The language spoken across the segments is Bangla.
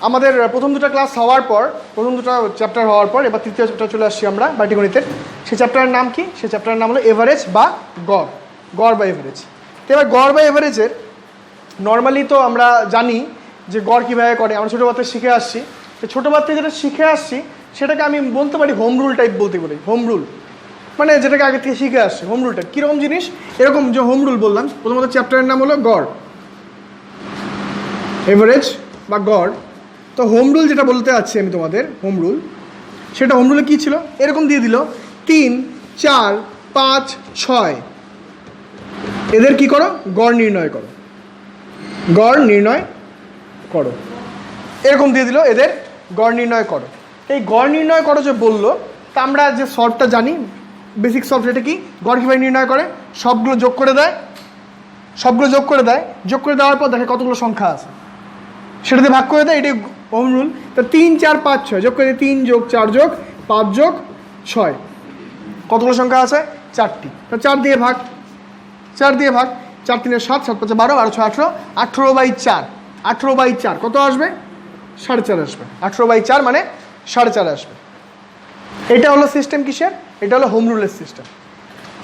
আমাদের প্রথম দুটো ক্লাস হওয়ার পর, প্রথম দুটো চ্যাপ্টার হওয়ার পর এবার তৃতীয় চ্যাপ্টার চলে আসছি আমরা পাটিগণিতের। সেই চ্যাপ্টারের নাম কি? সেই চ্যাপ্টারের নাম হলো এভারেজ বা গড়, গড় বা এভারেজ। তো এবার গড় বা এভারেজের নর্মালি তো আমরা জানি যে গড় কীভাবে করে, আমরা ছোটো বাচ্চা শিখে আসছি। তো ছোটো বাচ্চা যেটা শিখে আসছি সেটাকে আমি বলতে পারি হোম রুল টাইপ বলতে পারি। হোম রুল মানে যেটাকে আগে থেকে শিখে আসছে, হোম রুল টাইপ। কীরকম জিনিস? এরকম যে হোম রুল বললাম, প্রথমত চ্যাপ্টারের নাম হলো গড়, এভারেজ বা গড়। তো হোম রুল যেটা বলতে চাচ্ছি আমি তোমাদের, হোম রুল, সেটা হোম রুলে কী ছিল? এরকম দিয়ে দিল 3, 4, 5, 6 এদের কি করো? গড় নির্ণয় করো, গড় নির্ণয় করো। এরকম দিয়ে দিল এদের গড় নির্ণয় করো। এই গড় নির্ণয় করো যে বললো, তা আমরা যে সলভটা জানি, বেসিক সলভ, সেটা কি? গড় কীভাবে নির্ণয় করে? সবগুলো যোগ করে দেয়, সবগুলো যোগ করে দেয়, যোগ করে দেওয়ার পর দেখে কতগুলো সংখ্যা আছে, সেটাতে ভাগ করে দেয়। এটাই হোম রুল। তো 3, 4, 5, 6 যোগ করে 3 যোগ 4 যোগ 5 যোগ 6 কতগুলো সংখ্যা আছে? 4টি। তো 4 দিয়ে ভাগ, 4 দিয়ে ভাগ, 4 3 7, 7 5 12, 12 6 18, 18/4, 18/4 কত আসবে? 4.5 আসবে। 18/4 মানে 4.5 আসবে। এটা হলো সিস্টেম কিসের? এটা হলো হোম রুলের সিস্টেম।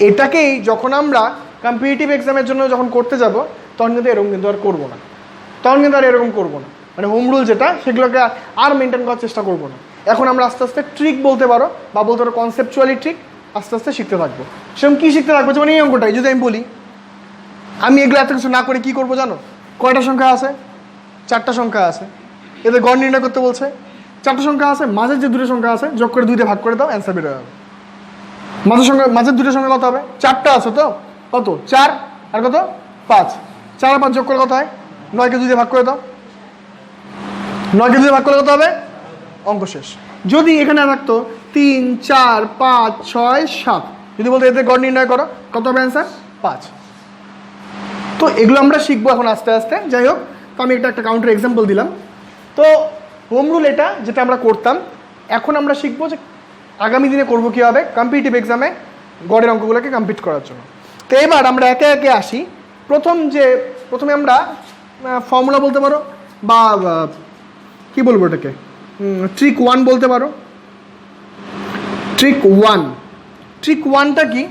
এটাকেই যখন আমরা কম্পিটিটিভ এক্সামের জন্য যখন করতে যাব, তখন কিন্তু এরকম কিন্তু আর করবো না, তখন কিন্তু আর এরকম করবো না। মানে হোম রুল যেটা, সেগুলোকে আর মেনটেন করার চেষ্টা করবো না। এখন আমরা আস্তে আস্তে ট্রিক বলতে পারো, বা বলতে পারো কনসেপচুয়ালি ট্রিক, আস্তে আস্তে শিখতে থাকবো। সেরকম কী শিখতে থাকবো? যেমন এই অঙ্কটাই যদি আমি বলি, আমি এগুলো এত কিছু না করে কী করবো জানো? কয়টা সংখ্যা আছে? 4টা সংখ্যা আছে। এদের গড় নির্ণয় করতে বলছে, 4টা সংখ্যা আছে, মাঝের যে দুটো সংখ্যা আছে যোগ করে 2 দিয়ে ভাগ করে দাও, অ্যান্সার বেরোয় যাবে। মাঝের সংখ্যা, মাঝের দুটো সংখ্যা কত হবে? 4টা আছে তো, কত? 4 আর কত? 5। 4 আর 5 যোগ করে কত হয়? 9কে 2 দিয়ে ভাগ করে দাও, 9কে 2 দিয়ে ভাগ করলে কত হবে? অঙ্ক শেষ। যদি এখানে থাকতো 3, 4, 5, 6, 7, যদি বলতো এদের গড় নির্ণয় করো, কত হবে অ্যান্সার? 5। তো এগুলো আমরা শিখবো এখন আস্তে আস্তে। যাই হোক, তো আমি একটা কাউন্টার এক্সাম্পল দিলাম। তো হোম রুল এটা যেটা আমরা করতাম, এখন আমরা শিখবো যে আগামী দিনে করবো কীভাবে কম্পিটিটিভ এক্সামে গড়ের অঙ্কগুলোকে কমপ্লিট করার জন্য। তো এবার আমরা একে একে আসি। প্রথমে আমরা ফর্মুলা বলতে পারো, বা কি বলবো এটাকে, ট্রিক 1 বলতে পারো। ট্রিক 1, ট্রিক 1টা কি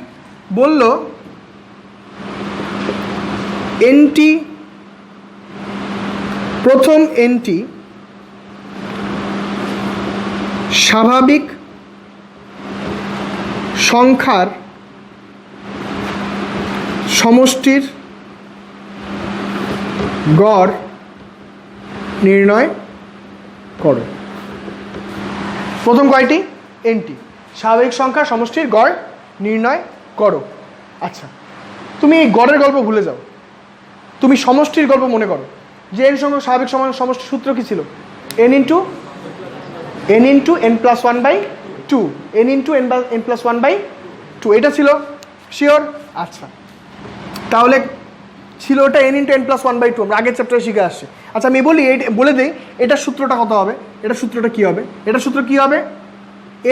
বললো? এনটি, প্রথম এনটি স্বাভাবিক সংখ্যার সমষ্টির গড় নির্ণয় করো। প্রথম কয়টি? এনটি, স্বাভাবিক সংখ্যার সমষ্টির গড় নির্ণয় করো। আচ্ছা, তুমি এই গড়ের গল্প ভুলে যাও, তুমি সমষ্টির গল্প মনে করো। যে এন সংখ্যক স্বাভাবিক সমষ্টির সূত্র কী ছিল? n into n+1/2, n into n+1/2, এটা ছিল, শিওর? আচ্ছা, তাহলে ছিল ওটা n ইন্টু n+1/2, আমরা আগের চ্যাপ্টারে শিখে আসছি। আচ্ছা, আমি বলে দিই এটার সূত্রটা কত হবে। এটার সূত্রটা কী হবে? এটার সূত্র কী হবে?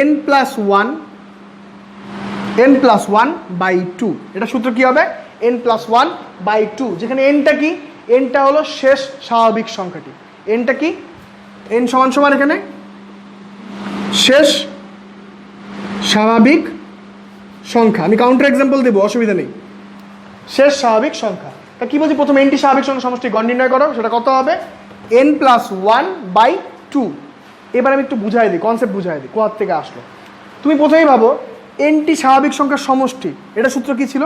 n+1/2। এটার সূত্র কী হবে? n+1/2, যেখানে nটা কি? nটা হলো শেষ স্বাভাবিক সংখ্যাটি। nটা কি? n সমান সমান এখানে শেষ স্বাভাবিক সংখ্যা। আমি কাউন্টার এক্সাম্পল দেবো, অসুবিধা নেই। শেষ স্বাভাবিক সংখ্যা। তা কি বলছি? প্রথম এনটি স্বাভাবিক সংখ্যা সমষ্টি গড় নির্ণয় করো। সেটা কত হবে? n+1/2। এবার আমি একটু বুঝাই দিই, কনসেপ্ট বুঝাই দিই, কোয়ার থেকে আসলো। তুমি প্রথমেই ভাবো এনটি স্বাভাবিক সংখ্যার সমষ্টি, এটা সূত্র কি ছিল?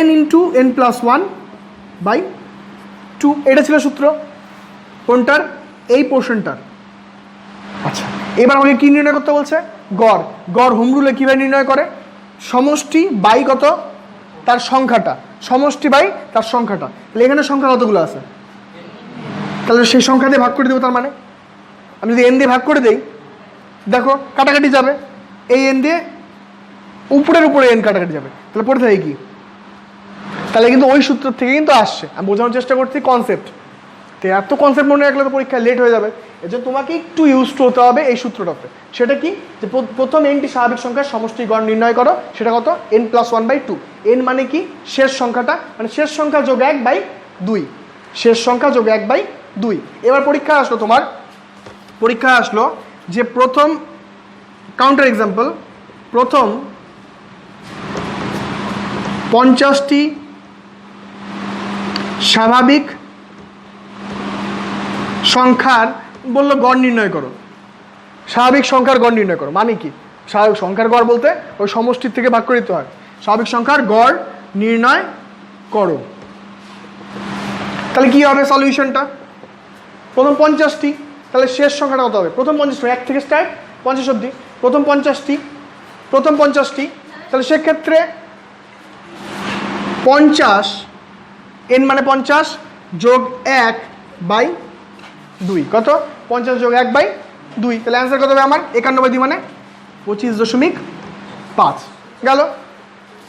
n ইন্টু n+1/2, এটা ছিল সূত্র। কোনটার? এই পোর্শনটার। আচ্ছা, এবার আমাকে কি নির্ণয় করতে বলছে? গড়। গড় হোম রুলে কীভাবে নির্ণয় করে? সমষ্টি বাই কত? তার সংখ্যাটা। সমষ্টি বাই তার সংখ্যাটা। তাহলে এখানে সংখ্যা কতগুলো আছে? তাহলে সেই সংখ্যা দিয়ে ভাগ করে দেবো। তার মানে আমি যদি n দিয়ে ভাগ করে দেই, দেখো কাটাকাটি যাবে, এই n দিয়ে উপরে n কাটাকাটি যাবে, তাহলে পড়ে থাকে কি? তাহলে কিন্তু ওই সূত্র থেকে কিন্তু আসছে। আমি বোঝানোর চেষ্টা করছি কনসেপ্ট। তো এত কনসেপ্ট মনে রাখলে তো পরীক্ষা লেট হয়ে যাবে। এর জন্য তোমাকে একটু ইউজ টু হতে হবে এই সূত্রটাতে। সেটা কি? যে প্রথম এনটি স্বাভাবিক সংখ্যার সমষ্টি গড় নির্ণয় করো। সেটা কত? n+1/2। n মানে কি? শেষ সংখ্যাটা, মানে শেষ সংখ্যা যোগ 1/2, শেষ সংখ্যা যোগ 1/2। এবার পরীক্ষা আসলো তোমার পরীক্ষায় আসলো যে প্রথম কাউন্টার এক্সাম্পল, প্রথম 50টি স্বাভাবিক সংখ্যার বললো গড় নির্ণয় করো। স্বাভাবিক সংখ্যার গড় নির্ণয় করো মানে কি? স্বাভাবিক সংখ্যার গড় বলতে ওই সমষ্টির থেকে ভাগ করে দিতে হয়। স্বাভাবিক সংখ্যার গড় নির্ণয় করো। তাহলে কি হবে সলিউশনটা? প্রথম 50টি, তাহলে শেষ সংখ্যাটা কত হবে? প্রথম 50, 1 থেকে স্টার্ট 50 অবধি, প্রথম 50টি, তাহলে সেক্ষেত্রে 50 n মানে 50 যোগ 1/2 কত? 50 যোগ 1/2, তাহলে অ্যান্সার কত হবে আমার? 51/2 মানে 25.5 গেল।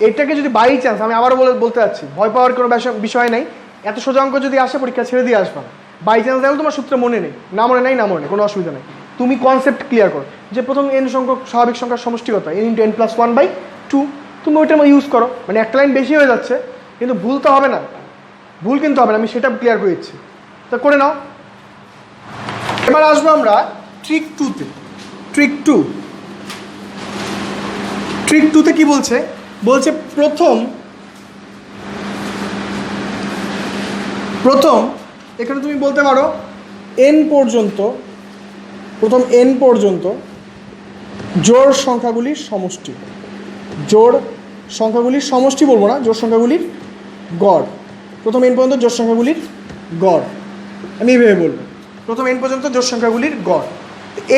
এটাকে যদি বাই চান্স, আমি আবারও বলতে যাচ্ছি, ভয় পাওয়ার কোনো বিষয় নেই। এত সোজা অঙ্ক যদি আসে পরীক্ষা ছেড়ে দিয়ে আসবে না। বাই চান্স দেখো তোমার সূত্র মনে নেই, না মনে নেই কোনো অসুবিধা নেই। তুমি কনসেপ্ট ক্লিয়ার করো যে প্রথম n সংখ্যক স্বাভাবিক সংখ্যার সমষ্টি কত, n × n + 1/2, তুমি ওইটার মধ্যে ইউজ করো। মানে একটা লাইন বেশি হয়ে যাচ্ছে কিন্তু ভুল তো হবে না, ভুল কিন্তু হবে না, আমি সেটা ক্লিয়ার করে দিচ্ছি, তা করে নাও। এবার আসবো আমরা ট্রিক 2-তে। ট্রিক 2তে কি বলছে? বলছে প্রথম এখানে তুমি বলতে পারো n পর্যন্ত, প্রথম n পর্যন্ত জোড় সংখ্যাগুলির সমষ্টি, জোড় সংখ্যাগুলির সমষ্টি বলবো না, জোড় সংখ্যাগুলির গড়। প্রথম n পর্যন্ত জোড় সংখ্যাগুলির গড়, আমি এইভাবে বলবো, প্রথম n পর্যন্ত জোড় সংখ্যাগুলির গড়।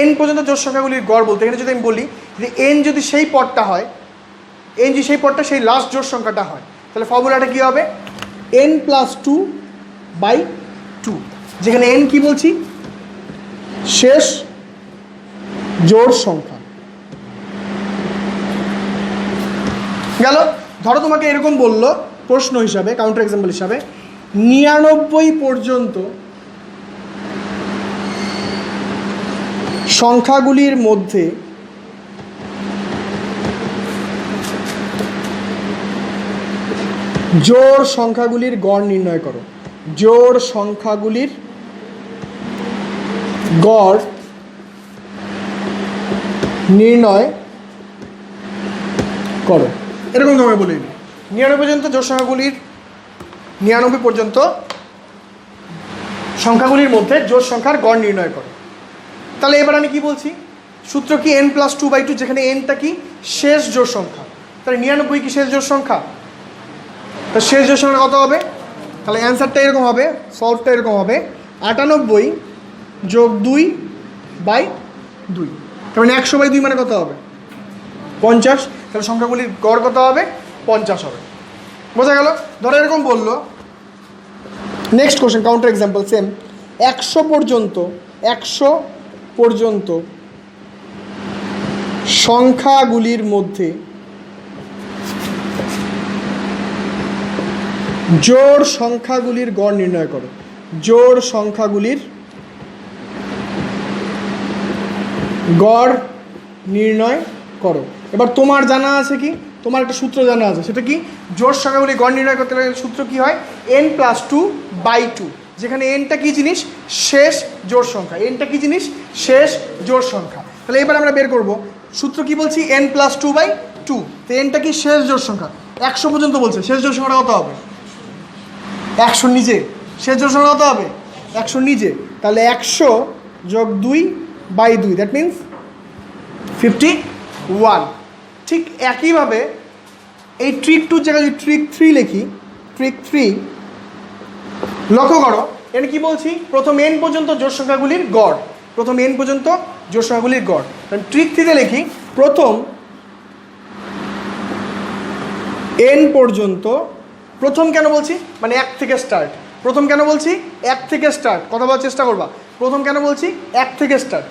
n পর্যন্ত জোড় সংখ্যাগুলির গড় বলতে এখানে যদি আমি বলি যে n যদি সেই পদটা হয়, n যদি সেই পদটা সেই লাস্ট জোড় সংখ্যাটা হয়, তাহলে ফর্মুলাটা কী হবে? n + 2/2, যেখানে n কি বলছি? শেষ জোড় সংখ্যা গেল। ধরো তোমাকে এরকম বললো প্রশ্ন হিসাবে, কাউন্টার এক্সাম্পল হিসাবে, 99 পর্যন্ত সংখ্যাগুলির মধ্যে জোড় সংখ্যাগুলির গড় নির্ণয় করো। জোড় সংখ্যাগুলির গড় নির্ণয় করো, এরকম তোমায় বলে দিই। 99 পর্যন্ত জোড় সংখ্যাগুলির, 99 পর্যন্ত সংখ্যাগুলির মধ্যে জোড় সংখ্যার গড় নির্ণয় করো। তাহলে এবার আমি কি বলছি? সূত্র কি? n + 2/2, যেখানে nটা কি? শেষ জোড় সংখ্যা। তাহলে 99 কি শেষ জোড় সংখ্যা? তা শেষ জোড় সংখ্যা কত হবে? তাহলে অ্যান্সারটা এরকম হবে, সলভটা এরকম হবে, 98 যোগ 2/2, তার মানে 100/2 মানে কত হবে? 50। তাহলে সংখ্যাগুলির গড় কত হবে? 50 হবে। বোঝা গেল? ধরো এরকম বললো, next question, counter example same, 100 পর্যন্ত সংখ্যাগুলির মধ্যে জোড় সংখ্যাগুলির গড় নির্ণয় করো। জোড় সংখ্যাগুলির গড় নির্ণয় করো। এবার তোমার জানা আছে কি? তোমার একটা সূত্র জানা আছে, সেটা কি? জোড় সংখ্যাগুলি গড় নির্ণয় করতে গেলে সূত্র কি হয়? n + 2/2, যেখানে nটা কি জিনিস? শেষ জোড় সংখ্যা। nটা কি জিনিস? শেষ জোড় সংখ্যা। তাহলে এবার আমরা বের করব সূত্র কি বলছি? n + 2/2, তো nটা কি? শেষ জোড় সংখ্যা। 100 পর্যন্ত বলছে, শেষ জোড় সংখ্যাটা কত হবে? 100 নিজে। শেষ জোড় সংখ্যা কত হবে? 100 নিজে। তাহলে 100 যোগ 2/2, দ্যাট মিনস 51। ঠিক একইভাবে এই ট্রিক 2 জায়গায় যদি ট্রিক 3 লিখি, ট্রিক 3 লক্ষ্য করো, এখানে কি বলছি? প্রথম n পর্যন্ত জোড় সংখ্যাগুলির গড়, প্রথম n পর্যন্ত জোড় সংখ্যাগুলির গড়। ট্রিক 3-তে লিখি প্রথম n পর্যন্ত, প্রথম কেন বলছি? মানে 1 থেকে স্টার্ট। প্রথম কেন বলছি? 1 থেকে স্টার্ট, কথা বলার চেষ্টা করবা। প্রথম কেন বলছি? 1 থেকে স্টার্ট।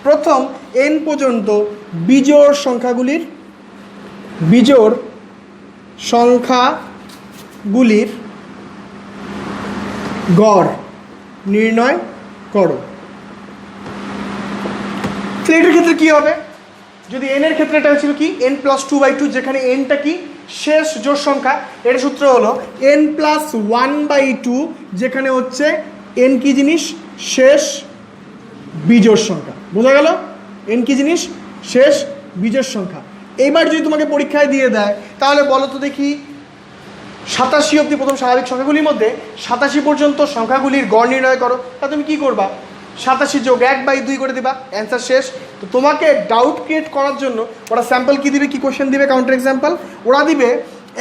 প্রথম n পর্যন্ত বিজোড় সংখ্যাগুলির গড় নির্ণয় করো। তাহলে এটার ক্ষেত্রে কি হবে? যদি n এর ক্ষেত্রে এটা ছিল কি? n + 2/2, যেখানে nটা কি? শেষ জোড় সংখ্যা। এর সূত্র হলো n + 1/2, যেখানে হচ্ছে n কি জিনিস? শেষ বিজোড় সংখ্যা। বোঝা গেল? এন কি জিনিস? শেষ বিজোড় সংখ্যা। এইবার যদি তোমাকে পরীক্ষায় দিয়ে দেয় তাহলে বলো তো দেখি 87 অবধি প্রথম স্বাভাবিক সংখ্যাগুলির মধ্যে 87 পর্যন্ত সংখ্যাগুলির গড় নির্ণয় করো। তা তুমি কি করবা? 87 যোগ 1/2 করে দিবা, অ্যান্সার শেষ। তো তোমাকে ডাউট ক্রিয়েট করার জন্য ওরা স্যাম্পল কি দিবে, কি কোশ্চেন দিবে, কাউন্টার এক্সাম্পল ওরা দিবে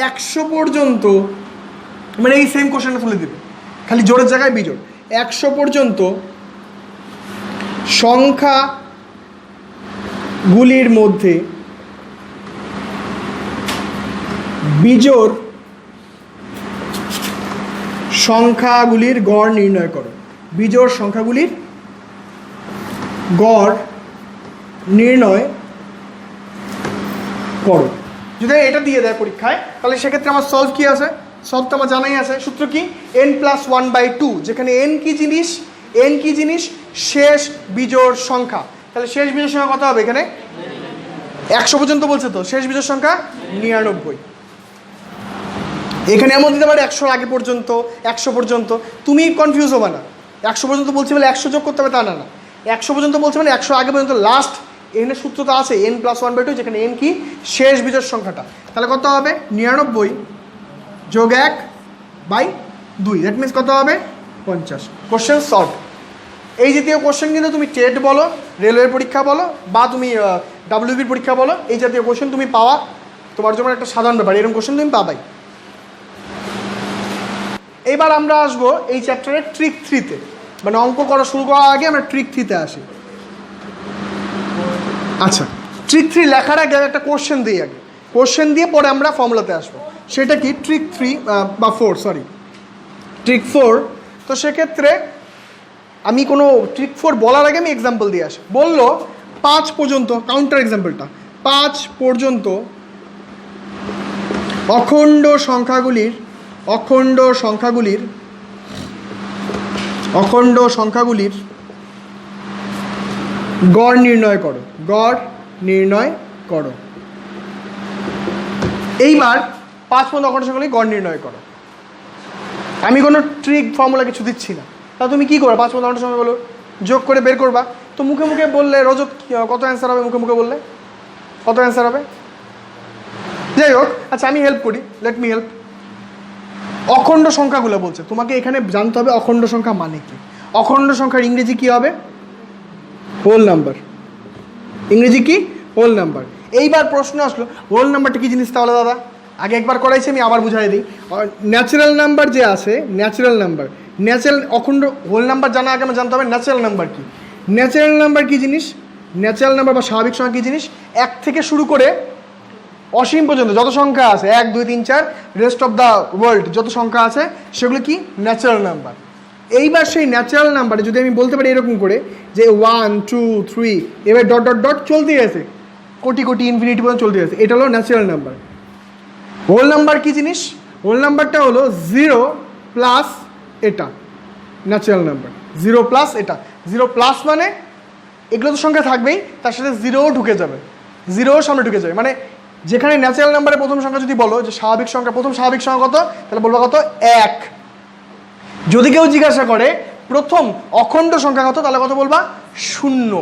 100 পর্যন্ত, মানে এই সেম কোশ্চেনটা তুলে দিবে, খালি জোরের জায়গায় বিজোড়। 100 পর্যন্ত সংখ্যাগুলির মধ্যে বিজোড় সংখ্যাগুলির গড় নির্ণয় করো। বিজোড় সংখ্যাগুলির গড় নির্ণয় করো। যদি এটা দিয়ে দেয় পরীক্ষায় তাহলে সেক্ষেত্রে আমার সলভ কি আছে? সলভ তো আমার জানাই আছে, সূত্র কি? n+1/2, যেখানে n কি জিনিস? n কি জিনিস? শেষ বিজোড় সংখ্যা। তাহলে শেষ বিজোড় সংখ্যা কত হবে এখানে? 100 পর্যন্ত বলছে তো, শেষ বিজোড় সংখ্যা 99। এখানে এমন দিতে পারে 100 আগে পর্যন্ত, 100 পর্যন্ত, তুমি কনফিউজ হবে না। 100 পর্যন্ত বলছে বলে 100 যোগ করতে হবে তা না, 100 পর্যন্ত বলছে মানে 100 আগে পর্যন্ত লাস্ট এখানে সূত্রটা আছে n+1/2, যেখানে n কি? শেষ বিজোড় সংখ্যাটা। তাহলে কত হবে? 99 যোগ 1/2, দ্যাট মিনস কত হবে? 50। Question solve. এই জাতীয় কোশ্চেন কিন্তু তুমি টেট বলো, রেলওয়ের পরীক্ষা বলো, বা তুমি WBর পরীক্ষা বলো, এই জাতীয় কোশ্চেন তুমি পাওয়া তোমার জন্য একটা সাধারণ ব্যাপার, এরকম কোশ্চেন তুমি পাবাই। এবার আমরা আসবো এই চ্যাপ্টারের ট্রিক 3-তে, মানে অঙ্ক করা শুরু করার আগে আমরা ট্রিক 3-তে আসি। আচ্ছা, ট্রিক 3 লেখার আগে একটা কোশ্চেন দিই, আগে কোশ্চেন দিয়ে পরে আমরা ফর্মুলাতে আসবো। সেটা কি? ট্রিক 3 বা 4, সরি ট্রিক 4। তো সেক্ষেত্রে আমি কোনো ট্রিক 4 বলার আগে আমি এক্সাম্পল দিয়ে আসি। বললো 5 পর্যন্ত, কাউন্টার এক্সাম্পলটা, 5 পর্যন্ত অখণ্ড সংখ্যাগুলির গড় নির্ণয় করো। গড় নির্ণয় করো। এইবার 5 পর্যন্ত অখণ্ড সংখ্যাগুলির গড় নির্ণয় করো। আমি কোনো ট্রিক ফর্মুলা কিছু দিচ্ছি না। তা তুমি কী করবে? 5 পর্যন্ত অখণ্ড সংখ্যাগুলো যোগ করে বের করবা। তো মুখে মুখে বললে রজত কত অ্যান্সার হবে? মুখে মুখে বললে কত অ্যান্সার হবে? যাই হোক, আচ্ছা আমি হেল্প করি, লেট মি হেল্প। অখণ্ড সংখ্যাগুলো বলছে, তোমাকে এখানে জানতে হবে অখণ্ড সংখ্যা মানে কি। অখণ্ড সংখ্যার ইংরেজি কি হবে? Whole number. ইংরেজি কি? Whole number. এইবার প্রশ্ন আসলো হোল নাম্বারটা কি জিনিস তাহলে দাদা? আগে একবার করাইছি, আমি আবার বুঝাই দিই। ন্যাচারাল নাম্বার যে আছে, ন্যাচারাল অখণ্ড হোল নাম্বার জানা আগে আমার জানতে হবে ন্যাচারাল নাম্বার কি। ন্যাচারাল নাম্বার কি জিনিস? ন্যাচারাল নাম্বার বা স্বাভাবিক সংখ্যা কি জিনিস? 1 থেকে শুরু করে অসীম পর্যন্ত যত সংখ্যা আছে, 1 2 3 4 রেস্ট অফ দ্য ওয়ার্ল্ড যত সংখ্যা আছে সেগুলো কি? Natural number. এইবার সেই ন্যাচারাল নাম্বারে যদি আমি বলতে পারি এরকম করে যে 1 2 3 এবার ডট ডট ডট চলতেই আছে, কোটি কোটি ইনফিনিটি পর্যন্ত চলতে আছে, এটা হলো ন্যাচারাল নাম্বার। হোল নাম্বার কি জিনিস? হোল নাম্বারটা হলো 0 প্লাস এটা, ন্যাচারাল নাম্বার 0 প্লাস এটা। 0 প্লাস মানে এগুলো তো সংখ্যা থাকবেই, তার সাথে 0ও ঢুকে যাবে, 0ও সামনে ঢুকে যাবে। মানে যেখানে ন্যাচারাল নাম্বারের প্রথম সংখ্যা যদি বলো যে স্বাভাবিক সংখ্যা, প্রথম স্বাভাবিক সংখ্যা কত, তাহলে বলবো কত? 1। যদি কেউ জিজ্ঞাসা করে প্রথম অখণ্ড সংখ্যা কত, তাহলে কত বলবা? 0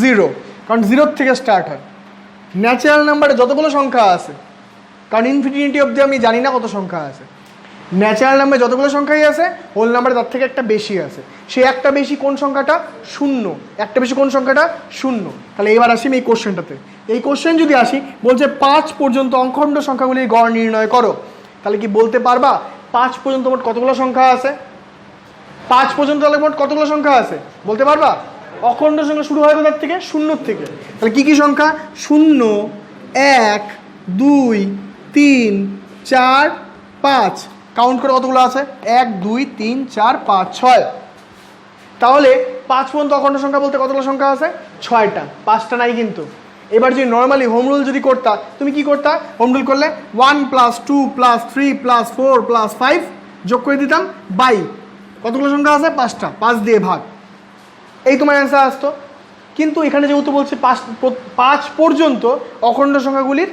0, কারণ 0 থেকে স্টার্ট হয়। ন্যাচারাল নাম্বারে যতগুলো সংখ্যা আছে, কারণ ইনফিনিটি অবধি আমি জানি না কত সংখ্যা আছে, ন্যাচারাল নাম্বারে যতগুলো সংখ্যাই আছে হোল নাম্বারে তার থেকে একটা বেশি আছে। সেই একটা বেশি কোন সংখ্যাটা? 0। একটা বেশি কোন সংখ্যাটা? 0। তাহলে এবার আসি এই কোশ্চেনটাতে। এই কোশ্চেন যদি আসি বলছে 5 পর্যন্ত অখণ্ড সংখ্যাগুলির গড় নির্ণয় করো, তাহলে কি বলতে পারবা 5 পর্যন্ত মোট কতগুলো সংখ্যা আছে? 5 পর্যন্ত তাহলে মোট কতগুলো সংখ্যা আছে বলতে পারবা? অখণ্ড সংখ্যা শুরু হয় কোথার থেকে? 0 থেকে। তাহলে কি কি সংখ্যা? 0 1 2 3 4 5। কাউন্ট করে কতগুলো আছে? 1 2 3 4 5 6। তাহলে 5 পর্যন্ত অখণ্ড সংখ্যা বলতে কতগুলো সংখ্যা আছে? 6টা, 5টা নাই কিন্তু। এবার যদি নর্মালি হোম রুল যদি করতা, তুমি কি করতা? হোম রুল করলে 1 + 2 + 3 + 4 + 5 যোগ করে দিতাম বাই কতগুলো সংখ্যা আছে? 5টা, 5 দিয়ে ভাগ, এই তোমার অ্যান্সার আসতো। কিন্তু এখানে যেহেতু বলছে 5 পর্যন্ত অখণ্ড সংখ্যাগুলির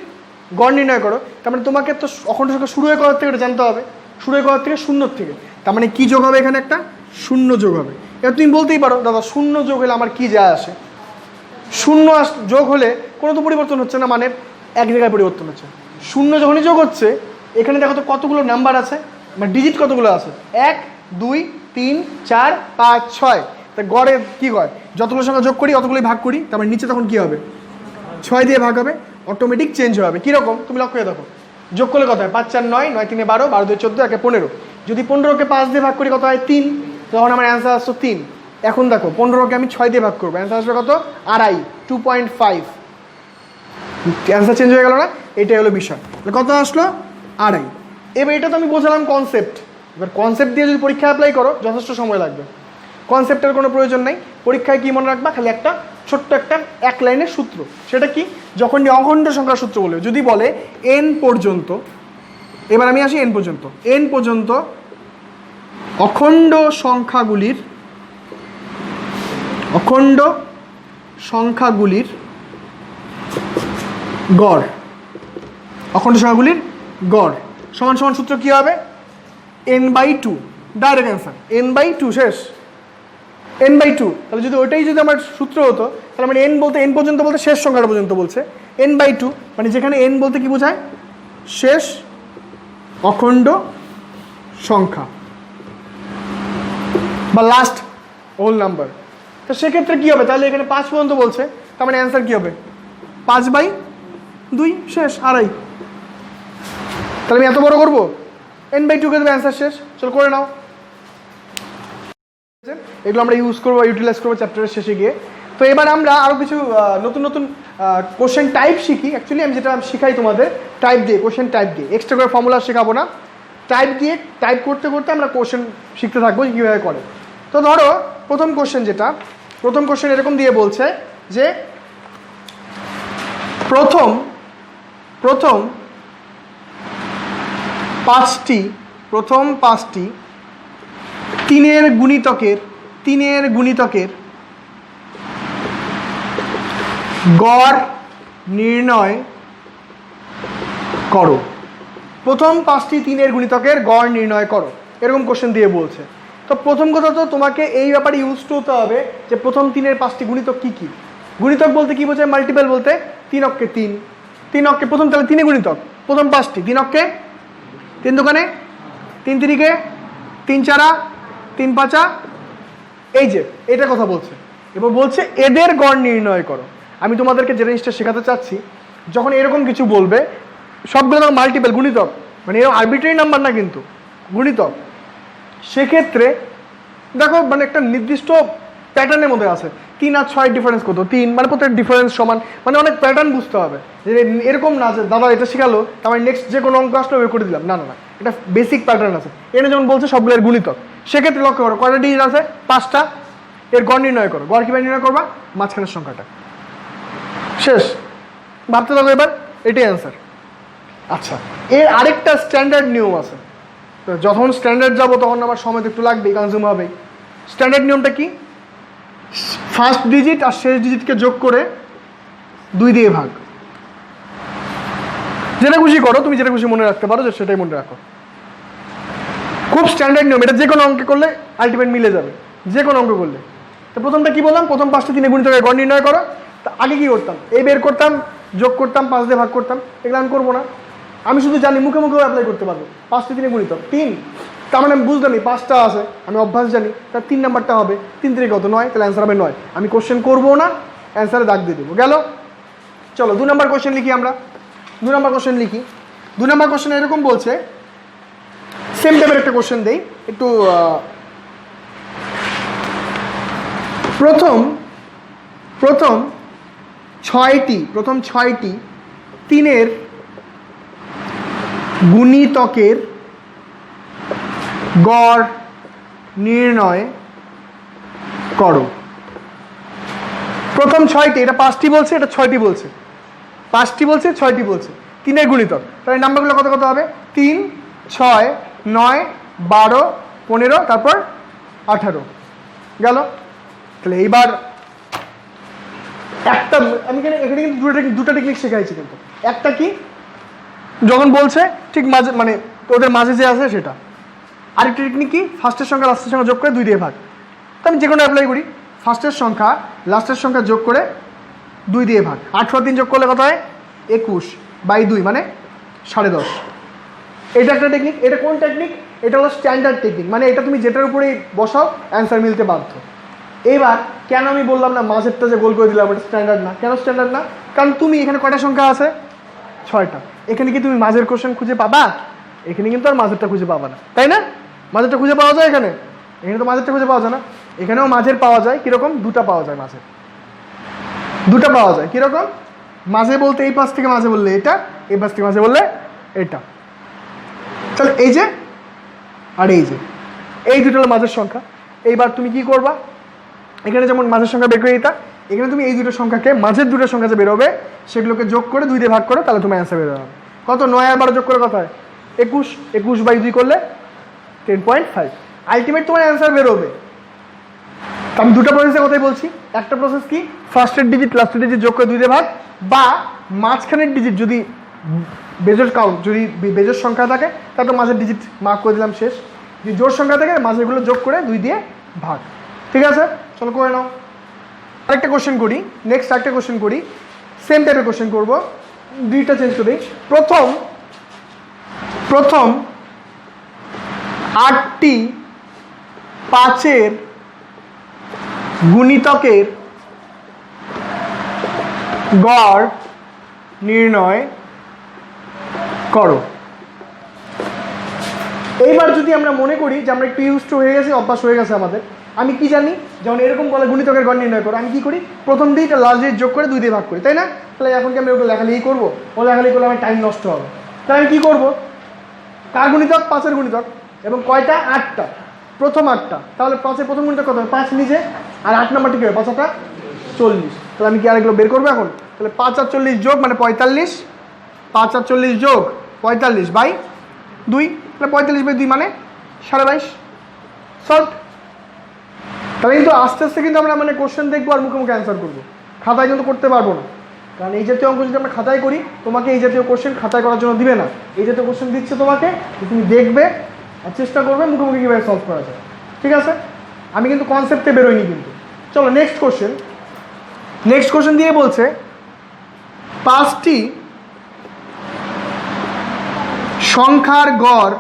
গড় নির্ণয় করো, তার মানে তোমাকে তো অখণ্ড সংখ্যা শুরু হয়ে করার থেকে এটা জানতে হবে, শুরু হয়ে করার থেকে 0 থেকে। তার মানে কি যোগ হবে এখানে? একটা শূন্য যোগ হবে। এবার তুমি বলতেই পারো দাদা শূন্য যোগ হলে আমার কি যায় আসে? শূন্য যোগ হলে কোনো তো পরিবর্তন হচ্ছে না, মানে এক জায়গায় পরিবর্তন হচ্ছে। শূন্য যখনই যোগ হচ্ছে এখানে দেখো তো কতগুলো নাম্বার আছে, মানে ডিজিট কতগুলো আছে, 1 2 3 4 5 6। তা গড়ে কী হয়, যতগুলো সংখ্যা যোগ করি অতগুলোই ভাগ করি, তারপরে নিচে তখন কী হবে, 6 দিয়ে ভাগ হবে, অটোমেটিক চেঞ্জ হবে। কীরকম তুমি লক্ষ্য করে দেখো, যোগ করলে কত হয়, 5 4 9, 9 3 12, 12 2 14, 1 15। যদি 15কে 5 দিয়ে ভাগ করি কত হয়, 3, তখন আমার অ্যান্সার আসতো 3। এখন দেখো 15কে আমি 6 দিয়ে ভাগ করবো, অ্যান্সার আসবে কত, 2.5, 2.5। অ্যান্সার চেঞ্জ হয়ে গেল না? এটাই হলো বিষয়। কত আসলো, 2.5। এবার এটা তো আমি বোঝালাম কনসেপ্ট। এবার কনসেপ্ট দিয়ে যদি পরীক্ষা অ্যাপ্লাই করো যথেষ্ট সময় লাগবে। কনসেপ্টের কোনো প্রয়োজন নেই, পরীক্ষায় কী মনে রাখবা, খালি একটা ছোট্ট একটা এক লাইনের সূত্র। সেটা কি, যখন অখণ্ড সংখ্যার সূত্র বলবে, যদি বলে n পর্যন্ত, এবার আমি আসি n পর্যন্ত, n পর্যন্ত অখণ্ড সংখ্যাগুলির গড়, অখণ্ড সংখ্যাগুলির গড় সমান সমান সূত্র কী হবে, n/2। ডাইরেক্ট অ্যান্সার n/2, শেষ, n/2। তাহলে যদি ওইটাই যদি আমার সূত্র হতো, তাহলে মানে n বলতে n পর্যন্ত বলতে শেষ সংখ্যাটা পর্যন্ত বলছে, n/2 মানে যেখানে n বলতে কি বোঝায়, শেষ অখণ্ড সংখ্যা বা লাস্ট হোল নাম্বার। তো সেক্ষেত্রে কী হবে, তাহলে এখানে 5 পর্যন্ত বলছে, তার মানে অ্যান্সার কী হবে, 5/2, শেষ, 2.5। তাহলে আমি এত বড় করবো, n/2 কে দেবে, অ্যান্সার শেষ। চলো করে নাও। এগুলো আমরা ইউজ করবো, ইউটিলাইজ করবো চ্যাপ্টারের শেষে গিয়ে। তো এবার আমরা আরও কিছু নতুন নতুন কোশ্চেন টাইপ শিখি। অ্যাকচুয়ালি আমি যেটা শিখাই তোমাদের টাইপ দিয়ে, কোশ্চেন টাইপ দিয়ে, এক্সট্রা করে ফর্মুলা শেখাবো না। টাইপ দিয়ে, টাইপ করতে করতে আমরা কোশ্চেন শিখতে থাকবো কীভাবে করে। তো ধরো প্রথম কোশ্চেন এরকম দিয়ে বলছে যে প্রথম 5টি তিনের গুণিতকের গড় নির্ণয় করো। প্রথম 5টি তিনের গুণিতকের গড় নির্ণয় করো, এরকম কোশ্চেন দিয়ে বলছে। তো প্রথম কথা তো তোমাকে এই ব্যাপারে ইউজ হতে হবে যে প্রথম 3-এর 5টি গুণিতক কী কী। গুণিতক বলতে কী বোঝায়, মাল্টিপল বলতে 3 অক্ষে 3, 3 অক্ষে প্রথম, তাহলে 3 গুণিতক প্রথম 5টি, 3 অক্ষে 3 দোকানে 3 3-কে 3 4, 3 5, এই যে এটার কথা বলছে। এবার বলছে এদের গড় নির্ণয় করো। আমি তোমাদেরকে যে জিনিসটা শেখাতে চাচ্ছি, যখন এরকম কিছু বলবে, সবগুলো মাল্টিপল গুণিতক, মানে এরকম আরবিট্রারি নাম্বার না কিন্তু গুণিতক, সেক্ষেত্রে দেখো মানে একটা নির্দিষ্ট প্যাটার্নের মধ্যে আছে। 3 আর 6 ডিফারেন্স কত, 3, মানে প্রত্যেক ডিফারেন্স সমান, মানে অনেক প্যাটার্ন বুঝতে হবে। যে এরকম না যে দাদা এটা শেখালো তারপরে নেক্সট যে কোনো অঙ্ক আসলে বের করে দিলাম, না, এটা বেসিক প্যাটার্ন আছে। এনে যেমন বলছে সবগুলোর গুণিতক, সেক্ষেত্রে লক্ষ্য করো কয়টা ডিজিট আছে, 5টা। এর গড় নির্ণয় করো। গড় কীভাবে নির্ণয় করবা, মাঝখানের সংখ্যাটা, শেষ। ভাবতে থাকো এবার, এটাই অ্যান্সার। আচ্ছা, এর আরেকটা স্ট্যান্ডার্ড নিয়ম আছে। যখন স্ট্যান্ডার্ড যাবো তখন আমার সময় তো একটু লাগবেই, কনজিউম হবেই। স্ট্যান্ডার্ড নিয়মটা কি, ফার্স্ট ডিজিট আর শেষ ডিজিটকে যোগ করে 2 দিয়ে ভাগ। যেটা খুশি করো, তুমি যেটা খুশি মনে রাখতে পারো, যে সেটাই মনে রাখো। খুব স্ট্যান্ডার্ড নিয়ম, এটা যে কোনো অঙ্কে করলে আলটিমেট মিলে যাবে, যে কোনো অঙ্ক করলে। তো প্রথমটা কি বললাম, প্রথম 5টি 3 গুণিতকের গড় নির্ণয় করো। তা আগে কি করতাম, এই বের করতাম, যোগ করতাম, 5 দিয়ে ভাগ করতাম, এগুলো আমি করবো না। আমি শুধু জানি মুখে মুখেও অ্যাপ্লাই করতে পারবো। 5টি 3 গুণিতক 3, তার মানে আমি বুঝতে নেই 5টা আছে, আমি অভ্যাস জানি, তার 3 নাম্বারটা হবে, 3 3 কত, 9, তাহলে অ্যান্সার হবে 9। আমি কোশ্চেন করবো না, অ্যান্সারে দাগ দিয়ে দেবো, গেল। চলো 2 নম্বর কোশ্চেন লিখি আমরা। 2 নম্বর কোশ্চেন লিখি। 2 নম্বর কোশ্চেন এরকম বলছে, সেম টাইপের একটা কোশ্চেন দেই একটু। প্রথম 6টি 3-এর গুণিতকের গড় নির্ণয় করো। প্রথম 6টি, এটা 5টি বলছে, এটা 6টি বলছে, 5টি বলছে, 6টি বলছে, 3-এর গুণিতক। তাহলে নাম্বারগুলো কত কত হবে, 3 6 9 12 15, তারপর 18, গেল। তাহলে এইবার একটা, আমি এখানে কিন্তু দুটো টেকনিক শেখাইছি। কিন্তু একটা কি, যখন বলছে ঠিক মাঝে, মানে ওদের মাঝে যে আছে সেটা, আরেকটা টেকনিক কি, ফার্স্টের সংখ্যা লাস্টের সংখ্যা যোগ করে 2 দিয়ে ভাগ। তো আমি যে কোনো অ্যাপ্লাই করি, ফার্স্টের সংখ্যা লাস্টের সংখ্যা যোগ করে 2 দিয়ে ভাগ। 8 3 যোগ করলে কত হয়? 21/2 মানে 10.5। এটা একটা টেকনিক। এটা কোন টেকনিক? এটা হলো স্ট্যান্ডার্ড টেকনিক, মানে এটা তুমি যেটার উপরেই বসাও অ্যান্সার মিলতে বাধ্য। এবার কেন আমি বললাম না মাঝেরটা যে গোল করে দিলাম এটা স্ট্যান্ডার্ড না? কেন স্ট্যান্ডার্ড না? কারণ তুমি এখানে কয়টা সংখ্যা আছে? 6টা। এখানে কি তুমি মাঝের কোশ্চেন খুঁজে পাবা? এখানে কিন্তু আর মাঝেরটা খুঁজে পাবা না, তাই না? মাঝেরটা খুঁজে পাওয়া যায় এখানে? এখানে তো মাঝেরটা খুঁজে পাওয়া যায় না। এখানেও মাঝের পাওয়া যায়, কীরকম? 2টা পাওয়া যায় মাঝের, 2টা পাওয়া যায়। কীরকম? মাঝে বলতে এই পাশ থেকে মাঝে বললে এটা, এই পাশ থেকে মাঝে বললে এটা। তাহলে এই যে আর এই যে, এই দুটো হলো মাঝের সংখ্যা। এইবার তুমি কি করবা? এখানে যেমন মাঝের সংখ্যা বের করে দিতা, এখানে তুমি এই দুটো সংখ্যাকে, মাঝের দুটো সংখ্যা যে বেরোবে সেগুলোকে যোগ করে 2 দিয়ে ভাগ করো, তাহলে তুমি অ্যান্সার বের হবে। কত? 9 আর 12 যোগ করে কত হয়? 21। 21/2 করলে 10.5। আলটিমেট তোমার অ্যান্সার বেরোবে। আমি দুটো প্রসেসের কথাই বলছি। একটা প্রসেস কি, ফার্স্টের ডিজিট লাস্টের ডিজিট যোগ করে 2 দিয়ে ভাগ, বা মাঝখানের ডিজিট যদি বেজোর কাউন্ট, যদি বেজোর সংখ্যা থাকে তাহলে তো মাঝের ডিজিট মার্ক করে দিলাম, শেষ। যদি জোর সংখ্যা থাকে মাঝেরগুলো যোগ করে 2 দিয়ে ভাগ। ঠিক আছে, চলো করে নাও। আরেকটা কোশ্চেন করি, নেক্সট একটা কোশ্চেন করি, সেম টাইপের কোশ্চেন করবো, 2টা চেঞ্জ করে দিই। প্রথম 8টি 5-এর গুণিতকের গড় নির্ণয় করো। এইবার যদি আমরা মনে করি যে আমরা একটু ইউজড হয়ে গেছি, অভ্যাস হয়ে গেছে আমাদের, আমি কি জানি যখন এরকম বলে গুণিতকের গড় নির্ণয় করো, আমি কি করি? প্রথম দিকটা লাস্ট ডিজিট যোগ করে 2 দিয়ে ভাগ করি, তাই না? তাহলে এখন কি আমি ওগুলো লেখালেখি করবো? ও লেখালেখি করলে আমার টাইম নষ্ট হবে। তাহলে আমি কী করবো? কার গুণিতক? 5-এর গুণিতক। এবং কয়টা? 8টা। প্রথম 8টা। তাহলে 5-এর প্রথম গুণিতক কত? 5 নিজে, আর 8 নাম্বারটি কী হবে? 5 8 40। তাহলে আমি কি আরেকগুলো বের করবো এখন? তাহলে 5 আর 40 যোগ মানে 45, 5 আর 40 যোগ 45/2, তাহলে 45/2 মানে 22.5। সলভ। তাহলে কিন্তু আস্তে আস্তে কিন্তু আমরা মানে কোশ্চেন দেখবো আর মুখে মুখে অ্যান্সার করবো, খাতায় কিন্তু করতে পারবো না। কারণ এই জাতীয় অঙ্ক যদি আমরা খাতায় করি, তোমাকে এই জাতীয় কোশ্চেন খাতায় করার জন্য দিবে না। এই জাতীয় কোশ্চেন দিচ্ছে তোমাকে, তুমি দেখবে আর চেষ্টা করবে মুখে মুখে কীভাবে সলভ করা যায়। ঠিক আছে, আমি কিন্তু কনসেপ্টে বেরোইনি কিন্তু। চলো নেক্সট কোশ্চেন। নেক্সট কোশ্চেন দিয়ে বলছে 5টি সংখ্যার গড়,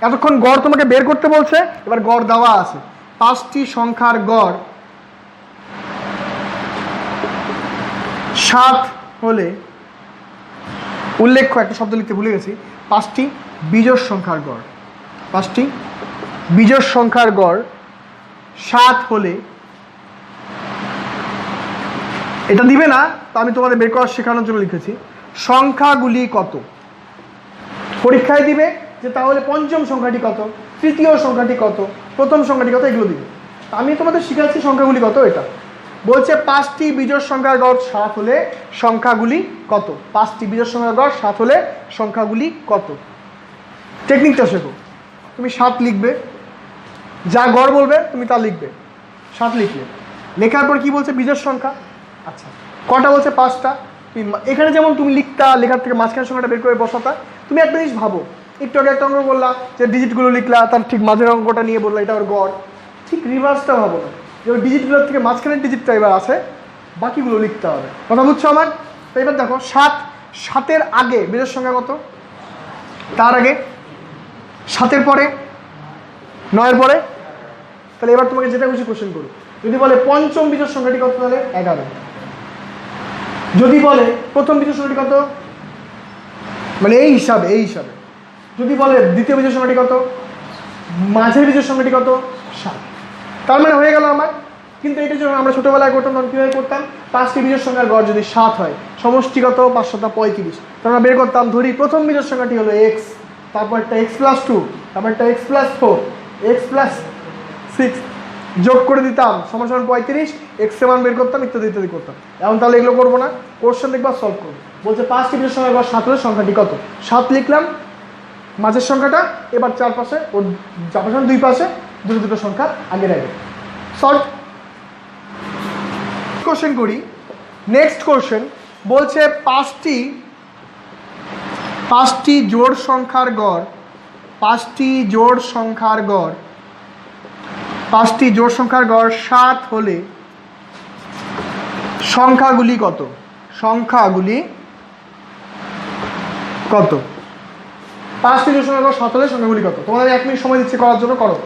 এতক্ষণ গড় তোমাকে বের করতে বলছে, এবার গড় দেওয়া আছে। 5টি সংখ্যার গড় 7 হলে, উল্লেখ্য একটা শব্দ লিখতে ভুলে গেছি, 5টি বিজোড় সংখ্যার গড়, 5টি বিজোড় সংখ্যার গড় 7 হলে, এটা দিবে না, তা আমি তোমাদের বের করা শেখানোর জন্য লিখেছি, সংখ্যাগুলি কত? পরীক্ষায় দিবে যে তাহলে পঞ্চম সংখ্যাটি কত, তৃতীয় সংখ্যাটি কত, প্রথম সংখ্যাটি কত, এগুলো দিবে। আমি তোমাদের শিখাচ্ছি সংখ্যাগুলি কত। এটা বলছে 5টি বিজোড় সংখ্যার গড় 7 হলে সংখ্যাগুলি কত? 5টি বিজোড় সংখ্যার গড় 7 হলে সংখ্যাগুলি কত? টেকনিকটা শেখো। তুমি 7 লিখবে, যা গড় বলবে তুমি তা লিখবে। 7 লিখলে, লেখার পর কি বলছে? বিজোড় সংখ্যা। আচ্ছা, কটা বলছে? 5টা। এখানে যেমন তুমি লিখতা, লেখার থেকে মাঝখানের সংখ্যাটা বের করে বসাতা। তুমি একটা জিনিস ভাবো, একটু আগে একটা অঙ্ক বললা যে ডিজিটগুলো লিখলা, তার ঠিক মাঝের অঙ্কটা নিয়ে বললা এটা ওর গড়। ঠিক রিভার্সটা ভাবো না, যে ওই ডিজিটগুলোর থেকে মাঝখানের ডিজিটটা এবার আছে, বাকিগুলো লিখতে হবে। কথা বুঝছো আমার? তো এবার দেখো 7-এর আগে বিজোড় সংখ্যা কত? তার আগে 7-এর পরে 9-এর পরে। তাহলে এবার তোমাকে যেটা খুশি কোশ্চেন করো। যদি বলে পঞ্চম বিজোড় সংখ্যাটি কত, তাহলে 11। যদি বলে প্রথম বিজোড় সংখ্যাটি কত, মানে এই হিসাবে যদি বলে দ্বিতীয় বিজোড় সংখ্যাটি কত, মাঝের বিজোড় সংখ্যাটি কত, 7। তার মানে হয়ে গেল আমার। কিন্তু এটা যখন আমরা ছোটোবেলায় করতাম তখন কীভাবে করতাম? 5টি বিজোড় সংখ্যার গড় যদি 7 হয়, সমষ্টি কত? 5 7 35। তখন আমরা বের করতাম, ধরি প্রথম বিজোড় সংখ্যাটি হলো x, তারপর একটা x+2, তারপর একটা x+4, x+6 যোগ করে দিতাম সমান 35, x-এর মান বের করতাম, ইত্যাদি ইত্যাদি করতাম। এখন তাহলে এগুলো করবো না, কোশ্চেন দেখবা সলভ করবো। বলছে 5টি বিজোড় সংখ্যার গড় 7 হলে সংখ্যাটি কত? 7 লিখলাম, মাঝের সংখ্যাটা, এবার চারপাশে ওর চারপাশে 2 পাশে দুটো সংখ্যা আগের আগে। সলভ। কোশ্চেন করি, নেক্সট কোশ্চেন বলছে 5টি জোড় সংখ্যার গড় 5টি জোড় সংখ্যার গড় 5টি জোড় সংখ্যার গড় 7 হলে সংখ্যাগুলি কত? সংখ্যাগুলি কত? 5টি জোড় সংখ্যার গড় 7 হলে সংখ্যাগুলি কত? তোমাদের 1 মিনিট সময় দিচ্ছে করার জন্য, করো।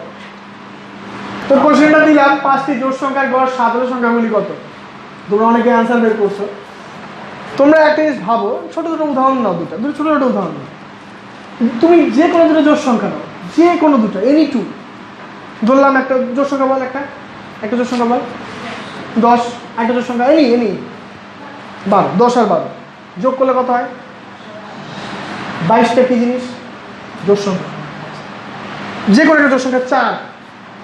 তো কোশ্চেনটা দিলাম 5টি জোড় সংখ্যার গড় 7 হলে সংখ্যাগুলি কত? তোমরা অনেকে অ্যান্সার বের করছো। তোমরা একটা জিনিস ভাবো, ছোট ছোট উদাহরণ নাও, দুটো ছোট ছোট উদাহরণ নাও। তুমি যে কোনো দুটো জোড় সংখ্যা নাও, যে কোনো দুটো, এনি টু। ধরলাম একটা জোড় সংখ্যা বল, একটা জোড় সংখ্যা বল 10, একটা জোড় সংখ্যা এনি 12, 10 আর 12 যোগ করলে কত হয়? 22টা কি জিনিস? জোড় সংখ্যা। যে কোনো একটা জোড় সংখ্যা 4,